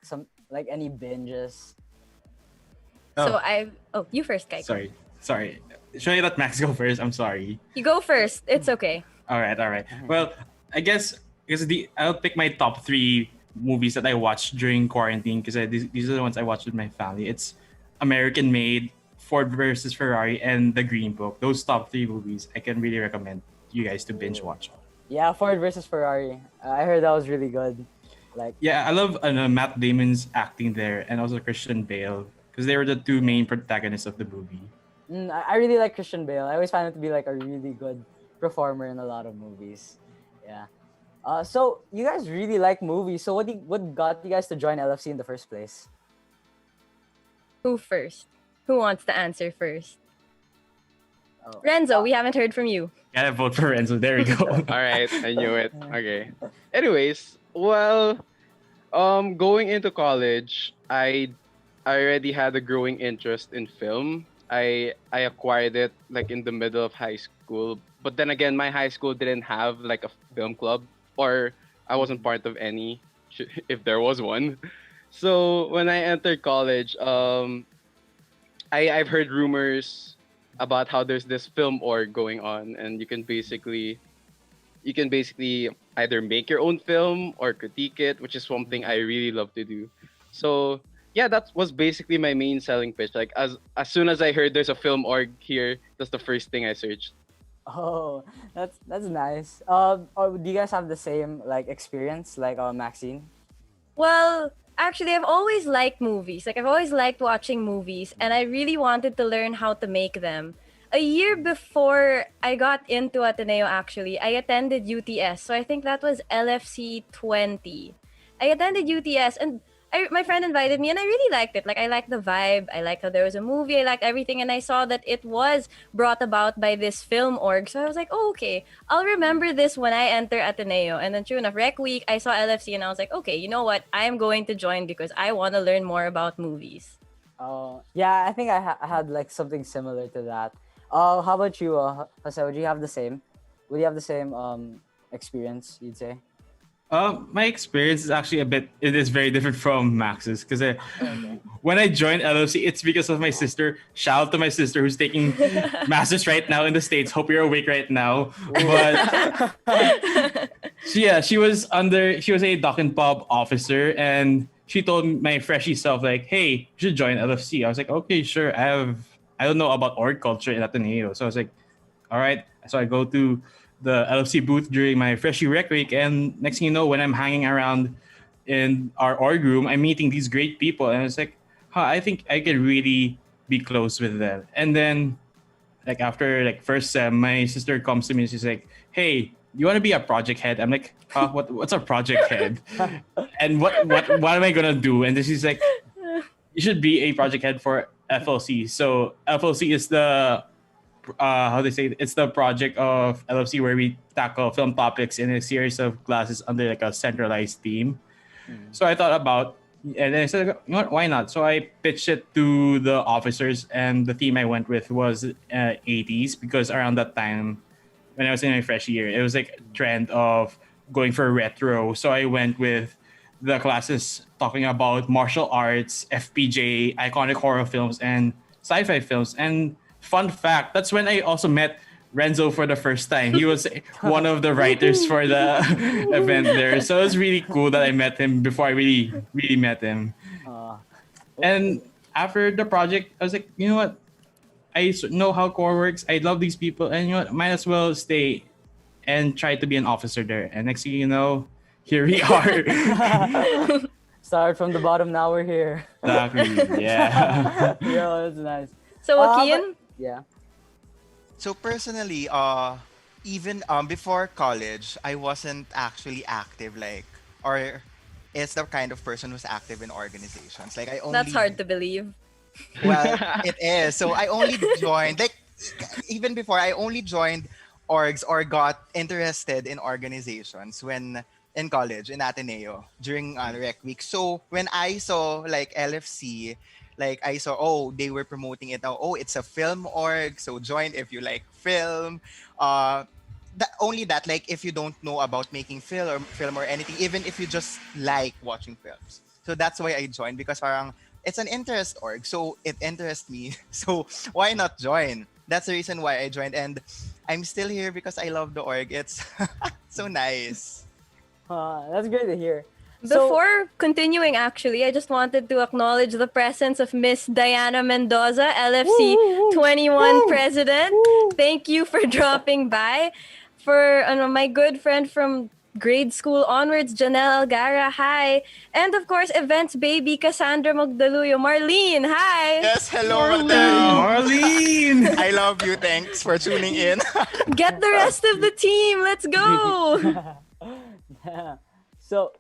any binges? So Oh. you first, Kai. Sorry. Should I let Max go first? I'm sorry. You go first. It's okay. All right. Well, I guess I'll pick my top 3 movies that I watched during quarantine because these are the ones I watched with my family. It's American Made, Ford versus Ferrari, and The Green Book. Those top 3 movies I can really recommend you guys to binge watch. Yeah, Ford versus Ferrari. I heard that was really good. Like, Yeah, I love Matt Damon's acting there, and also Christian Bale because they were the 2 main protagonists of the movie. I really like Christian Bale. I always find him to be like a really good performer in a lot of movies. Yeah. So you guys really like movies. So what got you guys to join LFC in the first place? Who first? Who wants to answer first? Oh. Renzo, we haven't heard from you. Gotta vote for Renzo. There we go. All right, I knew it. Okay. Anyways, well, going into college, I already had a growing interest in film. I acquired it like in the middle of high school, but then again, my high school didn't have like a film club, or I wasn't part of any, if there was one. So when I entered college, I've heard rumors about how there's this film org going on, and you can basically either make your own film or critique it, which is something I really love to do. So yeah, that was basically my main selling pitch. Like as soon as I heard there's a film org here, that's the first thing I searched. Oh, that's nice. Or do you guys have the same like experience like Maxine? Well, actually, I've always liked movies. Like, I've always liked watching movies, and I really wanted to learn how to make them. A year before I got into Ateneo, actually, I attended UTS. So I think that was LFC 20. I attended UTS, and my friend invited me, and I really liked it. Like, I liked the vibe. I liked how there was a movie. I liked everything. And I saw that it was brought about by this film org. So I was like, oh, okay. I'll remember this when I enter Ateneo. And then, true enough, Rec Week, I saw LFC, and I was like, okay, you know what? I am going to join because I want to learn more about movies. Oh, yeah, I think I had like something similar to that. How about you, Jose? Would you have the same? Would you have the same experience? You'd say? My experience is actually it is very different from Max's because when I joined LFC, it's because of my sister. Shout out to my sister who's taking masters right now in the States. Hope you're awake right now. But she was a Dock and Pub officer, and she told my freshie self like, hey, you should join LFC. I was like, okay, sure. I don't know about org culture in Ateneo. So I was like, all right. So I go to the LFC booth during my freshie rec week, and next thing you know, when I'm hanging around in our org room, I'm meeting these great people, and it's like, I think I can really be close with them. And then, like after like first sem, my sister comes to me and she's like, "Hey, you want to be a project head?" I'm like, what's a project head? And what am I gonna do? And then she's like, "You should be a project head for FLC." So FLC is the it's the project of LFC where we tackle film topics in a series of classes under like a centralized theme. So I thought about, and then I said, you know what, why not? So I pitched it to the officers, and the theme I went with was 80s, because around that time, when I was in my freshman year, it was like a trend of going for retro. So I went with the classes talking about martial arts, FPJ, iconic horror films, and sci-fi films. And fun fact, that's when I also met Renzo for the first time. He was one of the writers for the event there. So it was really cool that I met him before I really met him. And after the project, I was like, you know what? I know how core works. I love these people. And you know what? Might as well stay and try to be an officer there. And next thing you know, here we are. Start from the bottom, now we're here. Exactly. Yeah. Yeah, that's nice. So, Akian? Yeah. So personally, even before college, I wasn't actually active, or it's the kind of person who's active in organizations. Like I only. That's hard to believe. Well, it is. So I only joined, even before, I only joined orgs or got interested in organizations when in college in Ateneo during rec week. So when I saw like LFC, like I saw, oh, they were promoting it now. Oh, it's a film org, so join if you like film. That only that, like if you don't know about making film or anything, even if you just like watching films. So that's why I joined, because parang it's an interest org, so it interests me. So why not join? That's the reason why I joined, and I'm still here because I love the org. It's so nice. That's great to hear. So, Before continuing, actually, I just wanted to acknowledge the presence of Miss Diana Mendoza, LFC 21 president. Thank you for dropping by. For my good friend from grade school onwards, Janelle Algara, hi. And of course, events baby Cassandra Magdaluyo, Marlene, hi. Yes, hello, Marlene. Marlene! I love you. Thanks for tuning in. Get the rest of the team. Let's go. so,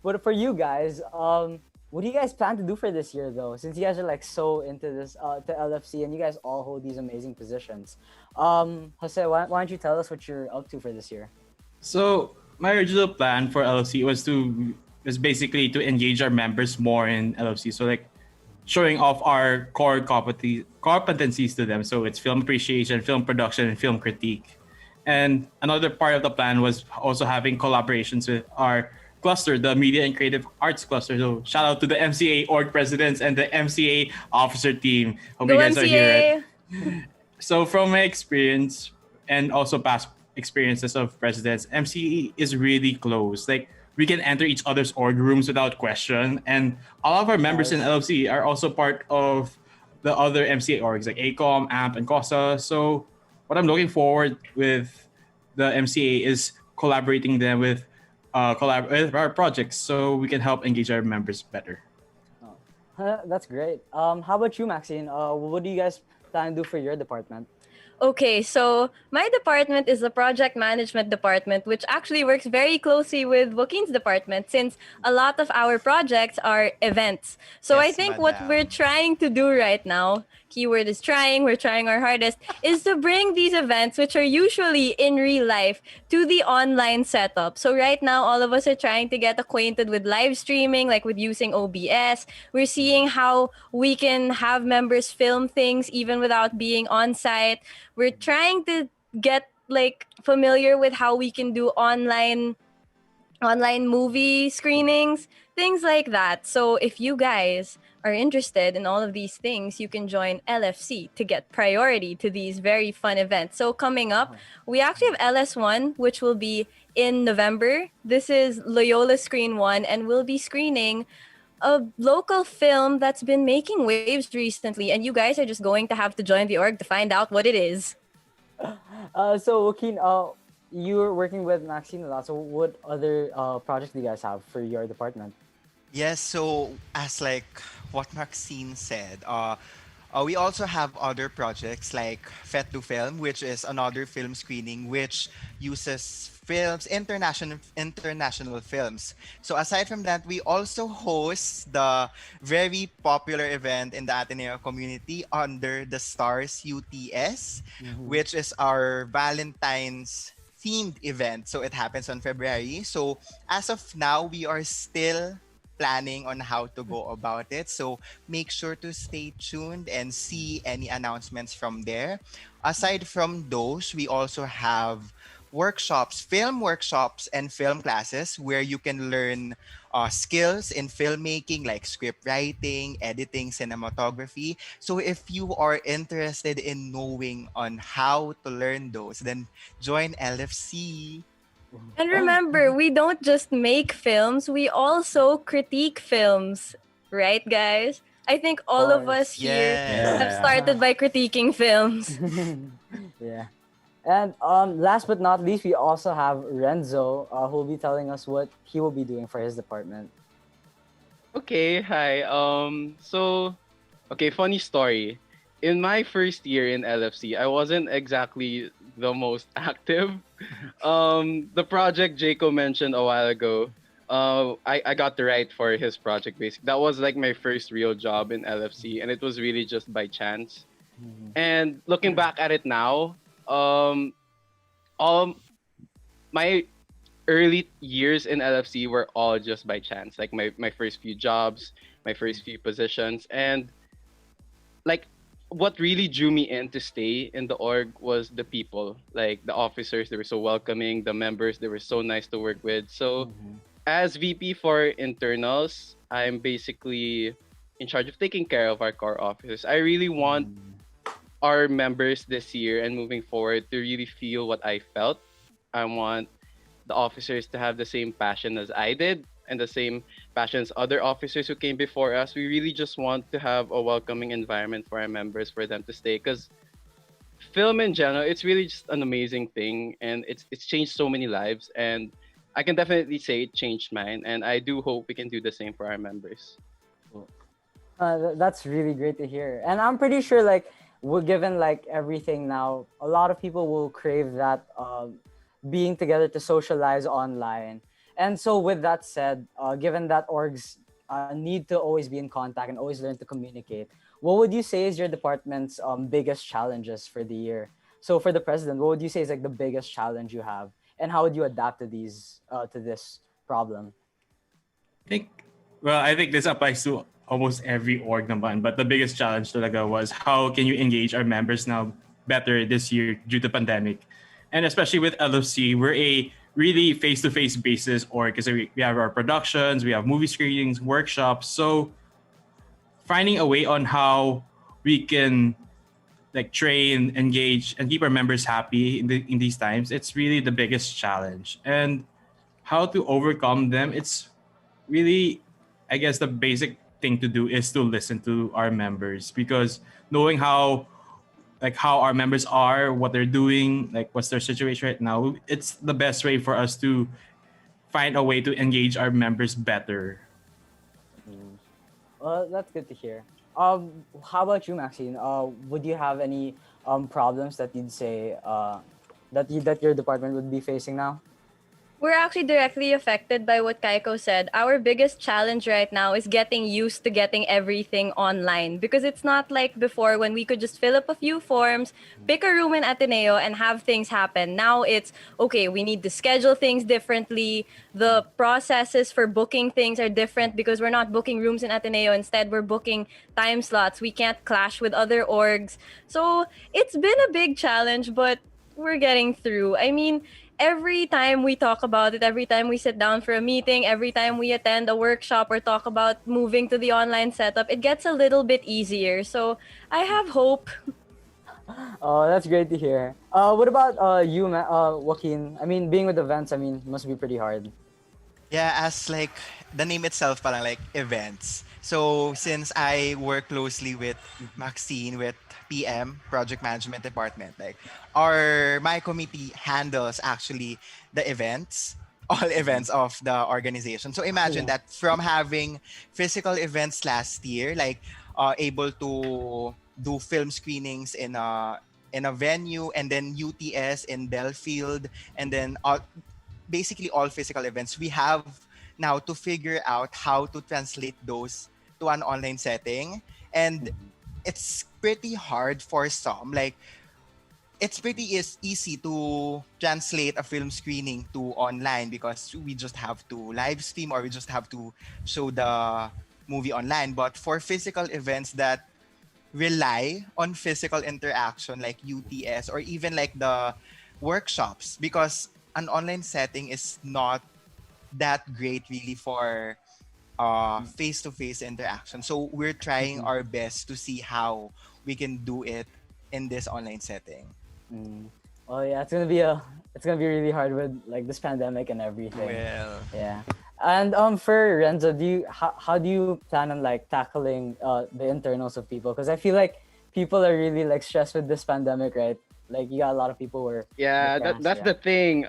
but for you guys, what do you guys plan to do for this year though? Since you guys are like so into this to LFC and you guys all hold these amazing positions. Jose, why don't you tell us what you're up to for this year? So my original plan for LFC was basically to engage our members more in LFC. So like showing off our core competencies to them. So it's film appreciation, film production, and film critique. And another part of the plan was also having collaborations with our cluster, the Media and Creative Arts cluster. So shout out to the MCA org presidents and the MCA officer team. Hope Go you guys are here. MCA. So from my experience and also past experiences of presidents, MCE is really close. Like we can enter each other's org rooms without question. And all of our members in LFC are also part of the other MCA orgs like ACOM, AMP, and COSA. So what I'm looking forward with the MCA is collaborating them with with our projects so we can help engage our members better. That's great. How about you, Maxine? What do you guys plan to do for your department? Okay, so my department is the project management department, which actually works very closely with Joaquin's department since a lot of our projects are events. So I Yes, think what madam. we're trying to do right now, keyword is trying, we're trying our hardest, is to bring these events, which are usually in real life, to the online setup. So right now, all of us are trying to get acquainted with live streaming, like with using OBS. We're seeing how we can have members film things even without being on site. We're trying to get like familiar with how we can do online movie screenings, things like that. So if you guys are interested in all of these things, you can join LFC to get priority to these very fun events. So coming up, we actually have LS1, which will be in November. This is Loyola Screen 1, and we'll be screening a local film that's been making waves recently, and you guys are just going to have to join the org to find out what it is. So Joaquin, you're working with Maxine a lot. So what other projects do you guys have for your department? Yes, so as like what Maxine said, we also have other projects like Fet du Film, which is another film screening which uses films, international films. So aside from that, we also host the very popular event in the Ateneo community under the Stars UTS, which is our Valentine's themed event. So it happens on February. So as of now, we are still planning on how to go about it. So make sure to stay tuned and see any announcements from there. Aside from those, we also have film workshops and film classes where you can learn skills in filmmaking like script writing, editing, cinematography. So if you are interested in knowing on how to learn those, then join LFC. And remember, we don't just make films, we also critique films. Right, guys? I think all of us here Yes. have started by critiquing films. Yeah. And last but not least, we also have Renzo, who will be telling us what he will be doing for his department. Okay, hi. Funny story. In my first year in LFC, I wasn't exactly the most active. The project Jaco mentioned a while ago, I got the right for his project basically. That was like my first real job in LFC, and it was really just by chance. And looking back at it now, all my early years in LFC were all just by chance. Like my first few jobs, my first few positions, and like what really drew me in to stay in the org was the people. Like the officers, they were so welcoming. The members, they were so nice to work with. So as VP for internals, I'm basically in charge of taking care of our core officers. I really want our members this year and moving forward to really feel what I felt. I want the officers to have the same passion as I did and the same passion as other officers who came before us. We really just want to have a welcoming environment for our members for them to stay, because film in general, it's really just an amazing thing, and it's changed so many lives, and I can definitely say it changed mine, and I do hope we can do the same for our members. That's really great to hear. And I'm pretty sure, like, we're given like everything now, a lot of people will crave that being together to socialize online. And so, with that said, given that orgs need to always be in contact and always learn to communicate, what would you say is your department's biggest challenges for the year? So, for the president, what would you say is like the biggest challenge you have, and how would you adapt to this problem? I think this applies to almost every org naman, but the biggest challenge talaga was how can you engage our members now better this year due to pandemic. And especially with LFC, we're a really face-to-face basis org, because we have our productions, we have movie screenings, workshops. So finding a way on how we can like train, engage, and keep our members happy in these times, it's really the biggest challenge. And how to overcome them, it's really, I guess, the basic thing to do is to listen to our members, because knowing how our members are, what they're doing, like what's their situation right now, it's the best way for us to find a way to engage our members better. Well, that's good to hear. How about you, Maxine? Would you have any problems that you'd say that your department would be facing now? We're actually directly affected by what Kaiko said. Our biggest challenge right now is getting used to getting everything online, because it's not like before when we could just fill up a few forms, pick a room in Ateneo, and have things happen. Now it's, okay, we need to schedule things differently. The processes for booking things are different because we're not booking rooms in Ateneo. Instead, we're booking time slots. We can't clash with other orgs. So it's been a big challenge, but we're getting through. I mean, every time we talk about it, every time we sit down for a meeting, every time we attend a workshop or talk about moving to the online setup, it gets a little bit easier. So I have hope. Oh, that's great to hear. What about you, Joaquin? I mean, being with events, I mean, must be pretty hard. Yeah, as like the name itself, parang like events. So since I work closely with Maxine with PM, Project Management Department, like my committee handles actually the events, all events of the organization. So imagine that from having physical events last year, like able to do film screenings in a venue, and then UTS in Belfield, and then basically all physical events, we have now to figure out how to translate those to an online setting. And it's pretty hard for some. Like, it's pretty easy to translate a film screening to online because we just have to live stream or we just have to show the movie online. But for physical events that rely on physical interaction, like UTS or even like the workshops, because an online setting is not that great really for face-to-face interaction. So we're trying our best to see how we can do it in this online setting. Oh yeah, it's gonna be really hard with like this pandemic and everything. Well, Yeah. And for Renzo, how do you plan on like tackling the internals of people? Because I feel like people are really like stressed with this pandemic, right? Like you got a lot of people who are That's the thing.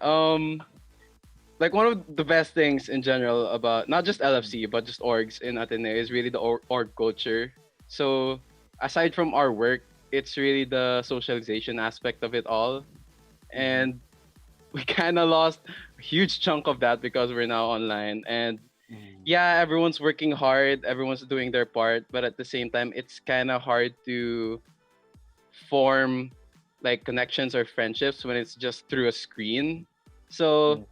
Like one of the best things in general about not just LFC but just orgs in Ateneo is really the org culture. So aside from our work, it's really the socialization aspect of it all, and we kind of lost a huge chunk of that because we're now online. And yeah, everyone's working hard, everyone's doing their part, but at the same time, it's kind of hard to form like connections or friendships when it's just through a screen. So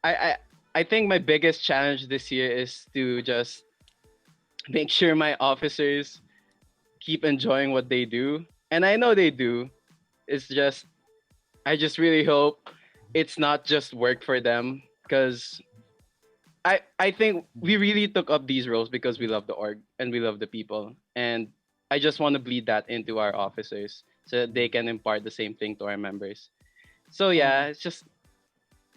I think my biggest challenge this year is to just make sure my officers keep enjoying what they do. And I know they do. It's just I just really hope it's not just work for them, because I think we really took up these roles because we love the org and we love the people. And I just want to bleed that into our officers so that they can impart the same thing to our members. So yeah, it's just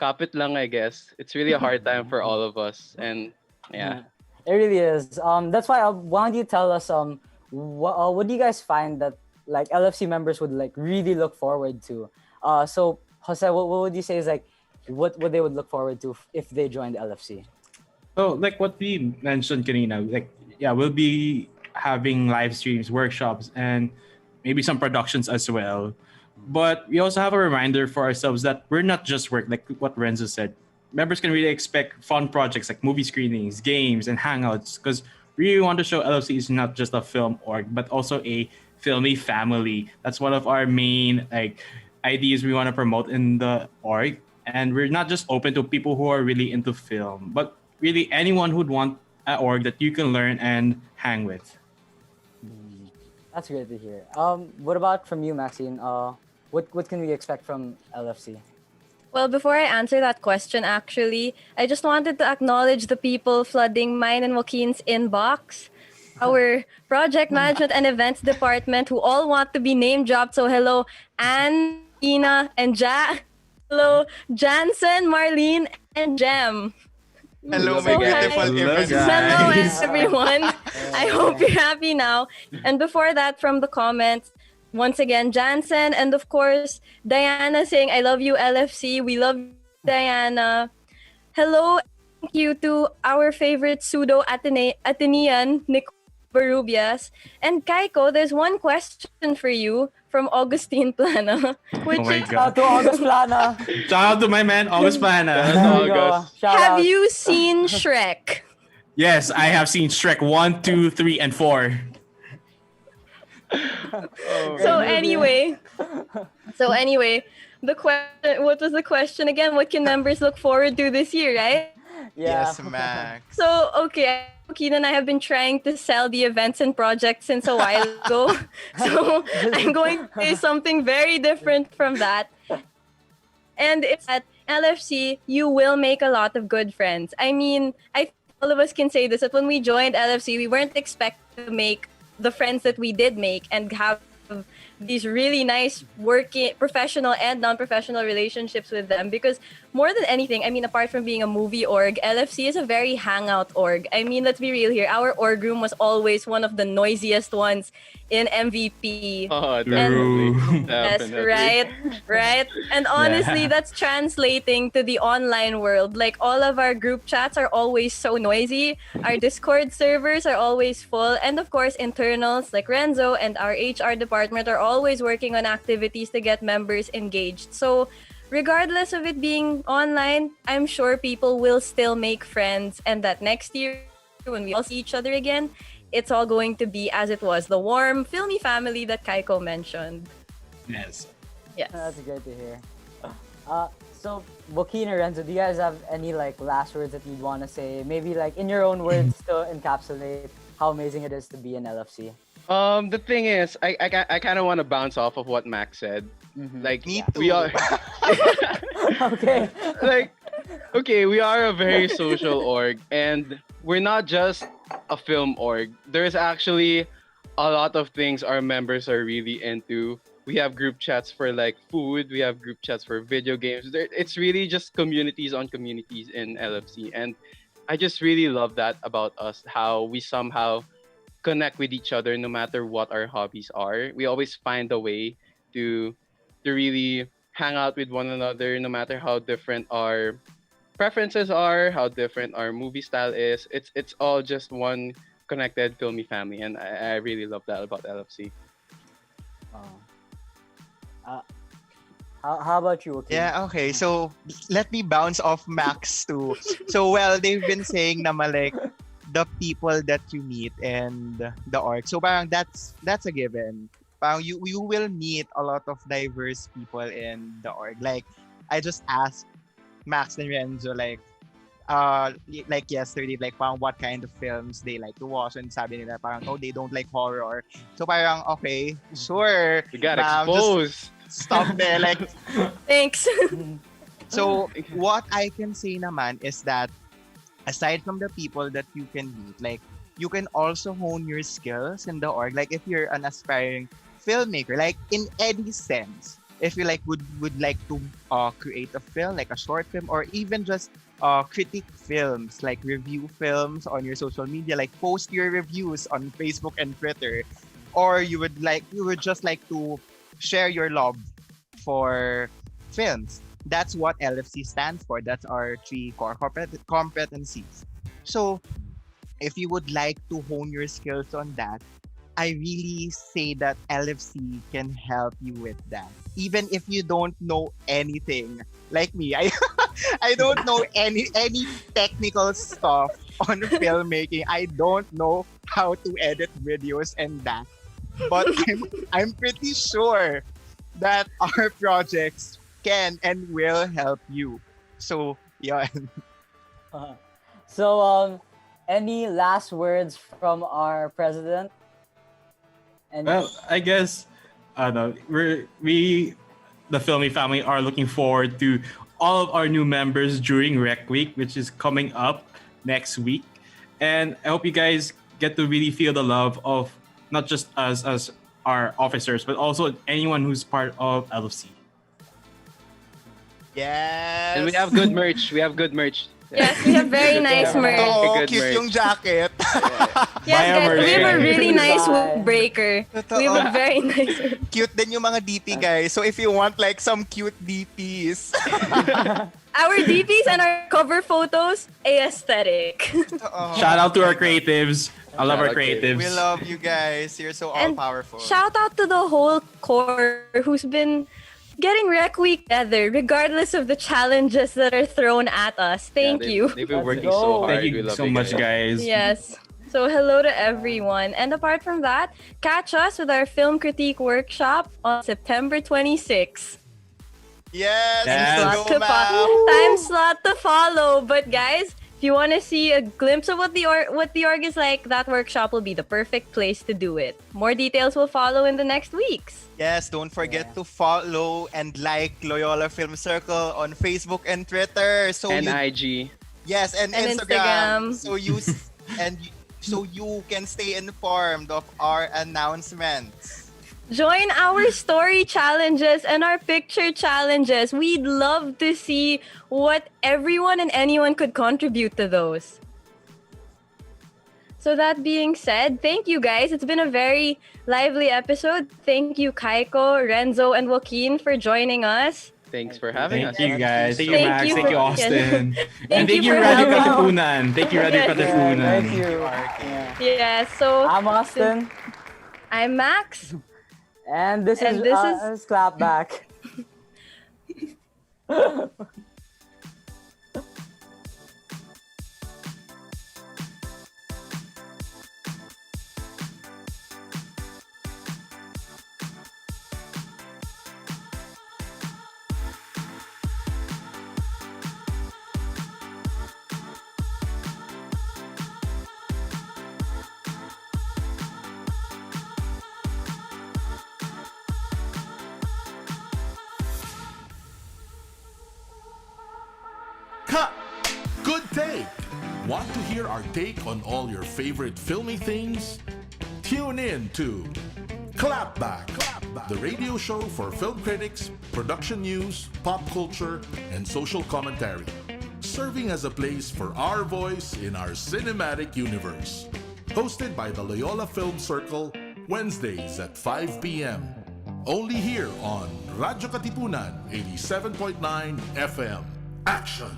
kapit lang, I guess. It's really a hard time for all of us. And yeah. It really is. That's why why don't you tell us what do you guys find that like LFC members would like really look forward to? So Jose, what would you say is like what they would look forward to if they joined LFC? So like what we mentioned, kanina, like yeah, we'll be having live streams, workshops, and maybe some productions as well. But we also have a reminder for ourselves that we're not just work, like what Renzo said. Members can really expect fun projects like movie screenings, games, and hangouts, because we really want to show LFC is not just a film org, but also a filmy family. That's one of our main like ideas we want to promote in the org. And we're not just open to people who are really into film, but really anyone who'd want an org that you can learn and hang with. That's great to hear. What about from you, Maxine? What can we expect from LFC? Well, before I answer that question, actually, I just wanted to acknowledge the people flooding mine and Joaquin's inbox. Our project management and events department who all want to be name dropped. So hello, Anne, Ina, and Hello, Jansen, Marlene, and Jem. Hello, So my hi. beautiful Hello, events. Hello, guys. everyone. I hope you're happy now. And before that, from the comments, once again, Jansen, and of course, Diana saying, I love you, LFC. We love you, Diana. Hello, thank you to our favorite pseudo Atenean, Nick Barubias. And Kaiko, there's one question for you from Augustine Plana, which Oh my is, God. To August Plana. Shout out to my man, August Plana. There you go. August. Shout have out. you seen Shrek? Yes, I have seen Shrek 1, 2, 3, and 4. So anyway, the question, what was the question again? What can members look forward to this year, right? Yeah. Yes, Max. So, okay, Keen and I have been trying to sell the events and projects since a while ago. So, I'm going to say something very different from that. And it's at LFC, you will make a lot of good friends. I mean, I think all of us can say this, that when we joined LFC, we weren't expecting to make the friends that we did make and have these really nice working professional and non-professional relationships with them, because more than anything, I mean, apart from being a movie org, LFC is a very hangout org. I mean, let's be real here, our org room was always one of the noisiest ones in MVP. Oh, True. definitely. Yes, Definitely. right. And honestly, Yeah. that's translating to the online world. Like, all of our group chats are always so noisy. Our Discord servers are always full. And of course, internals like Renzo and our HR department are always working on activities to get members engaged. So, regardless of it being online, I'm sure people will still make friends, and that next year, when we all see each other again, it's all going to be as it was, the warm, filmy family that Kaiko mentioned. Yes. Yes. That's great to hear. So, Joaquin or Renzo, do you guys have any like last words that you'd want to say? Maybe like in your own words to encapsulate how amazing it is to be in LFC. The thing is, I kind of want to bounce off of what Max said. Like, Me we too. are Okay. like, okay, we are a very social org, and we're not just a film org. There's actually a lot of things our members are really into. We have group chats for like food. We have group chats for video games. It's really just communities on communities in LFC, and I just really love that about us. How we somehow connect with each other no matter what our hobbies are. We always find a way to really hang out with one another no matter how different our preferences are, how different our movie style is. It's all just one connected filmy family, and I really love that about LFC. How about you, Joaquin? Yeah, okay. So, let me bounce off Max too. So, well, they've been saying naman like the people that you meet and the org. So, parang that's a given. you will meet a lot of diverse people in the org. Like I just asked Max and Renzo like yesterday, like parang what kind of films they like to watch, and sabi nila parang they don't like horror. So parang okay, sure. We got ma'am, exposed. just stop there. Like Thanks. so what I can say naman is that aside from the people that you can meet, like you can also hone your skills in the org. Like if you're an aspiring filmmaker, like in any sense, if you like would like to create a film, like a short film, or even just critique films, like review films on your social media, like post your reviews on Facebook and Twitter, or you would just like to share your love for films. That's what LFC stands for. That's our three core competencies. So if you would like to hone your skills on that, I really say that LFC can help you with that. Even if you don't know anything, like me, I don't know any technical stuff on filmmaking. I don't know how to edit videos and that. But I'm pretty sure that our projects can and will help you. So, yeah. So, any last words from our president? And Well, I guess no, we the Filmy family are looking forward to all of our new members during Rec Week, which is coming up next week. And I hope you guys get to really feel the love of not just us as our officers, but also anyone who's part of LFC. Yes. And we have good merch. We have good merch. Yes, we have very nice merch. Oh, Good cute merch. yung jacket. Yes, guys, we have a really nice Bye. breaker. We have a very nice. Cute din yung mga DP guys. So if you want like some cute DPs. Our DPs and our cover photos, aesthetic. Shout out to our creatives. I love our Shout out, creatives. We love you guys. You're so And all-powerful. shout out to the whole core who's been getting Rec Week together, regardless of the challenges that are thrown at us. Thank you. They've been Let's working go. so hard. Thank We you love so much, guys. Yes. So hello to everyone. And apart from that, catch us with our film critique workshop on September 26th. Yes, Yes. let's go, ma'am. Time slot to follow. But guys, if you want to see a glimpse of what the org is like, that workshop will be the perfect place to do it. More details will follow in the next weeks. Yes, don't forget to follow and like Loyola Film Circle on Facebook and Twitter. So And you, IG. yes, and And Instagram. Instagram. So you can stay informed of our announcements. Join our story challenges and our picture challenges. We'd love to see what everyone and anyone could contribute to those. So that being said, thank you guys. It's been a very lively episode. Thank you, Kaiko, Renzo, and Joaquin for joining us. Thanks for having us. Thank you, guys. Thank you, Thank Max. you Thank you, for- Austin. And Thank thank you you, for Radio having us. Katipunan. Thank you, Radio Yes. Katipunan. Thank you. Yeah, so I'm Austin, I'm Max. and this And is this is- Clapback. Cut! Good take! Want to hear our take on all your favorite filmy things? Tune in to Clapback, the radio show for film critics, production news, pop culture, and social commentary. Serving as a place for our voice in our cinematic universe. Hosted by the Loyola Film Circle, Wednesdays at 5 p.m. Only here on Radyo Katipunan 87.9 FM. Action!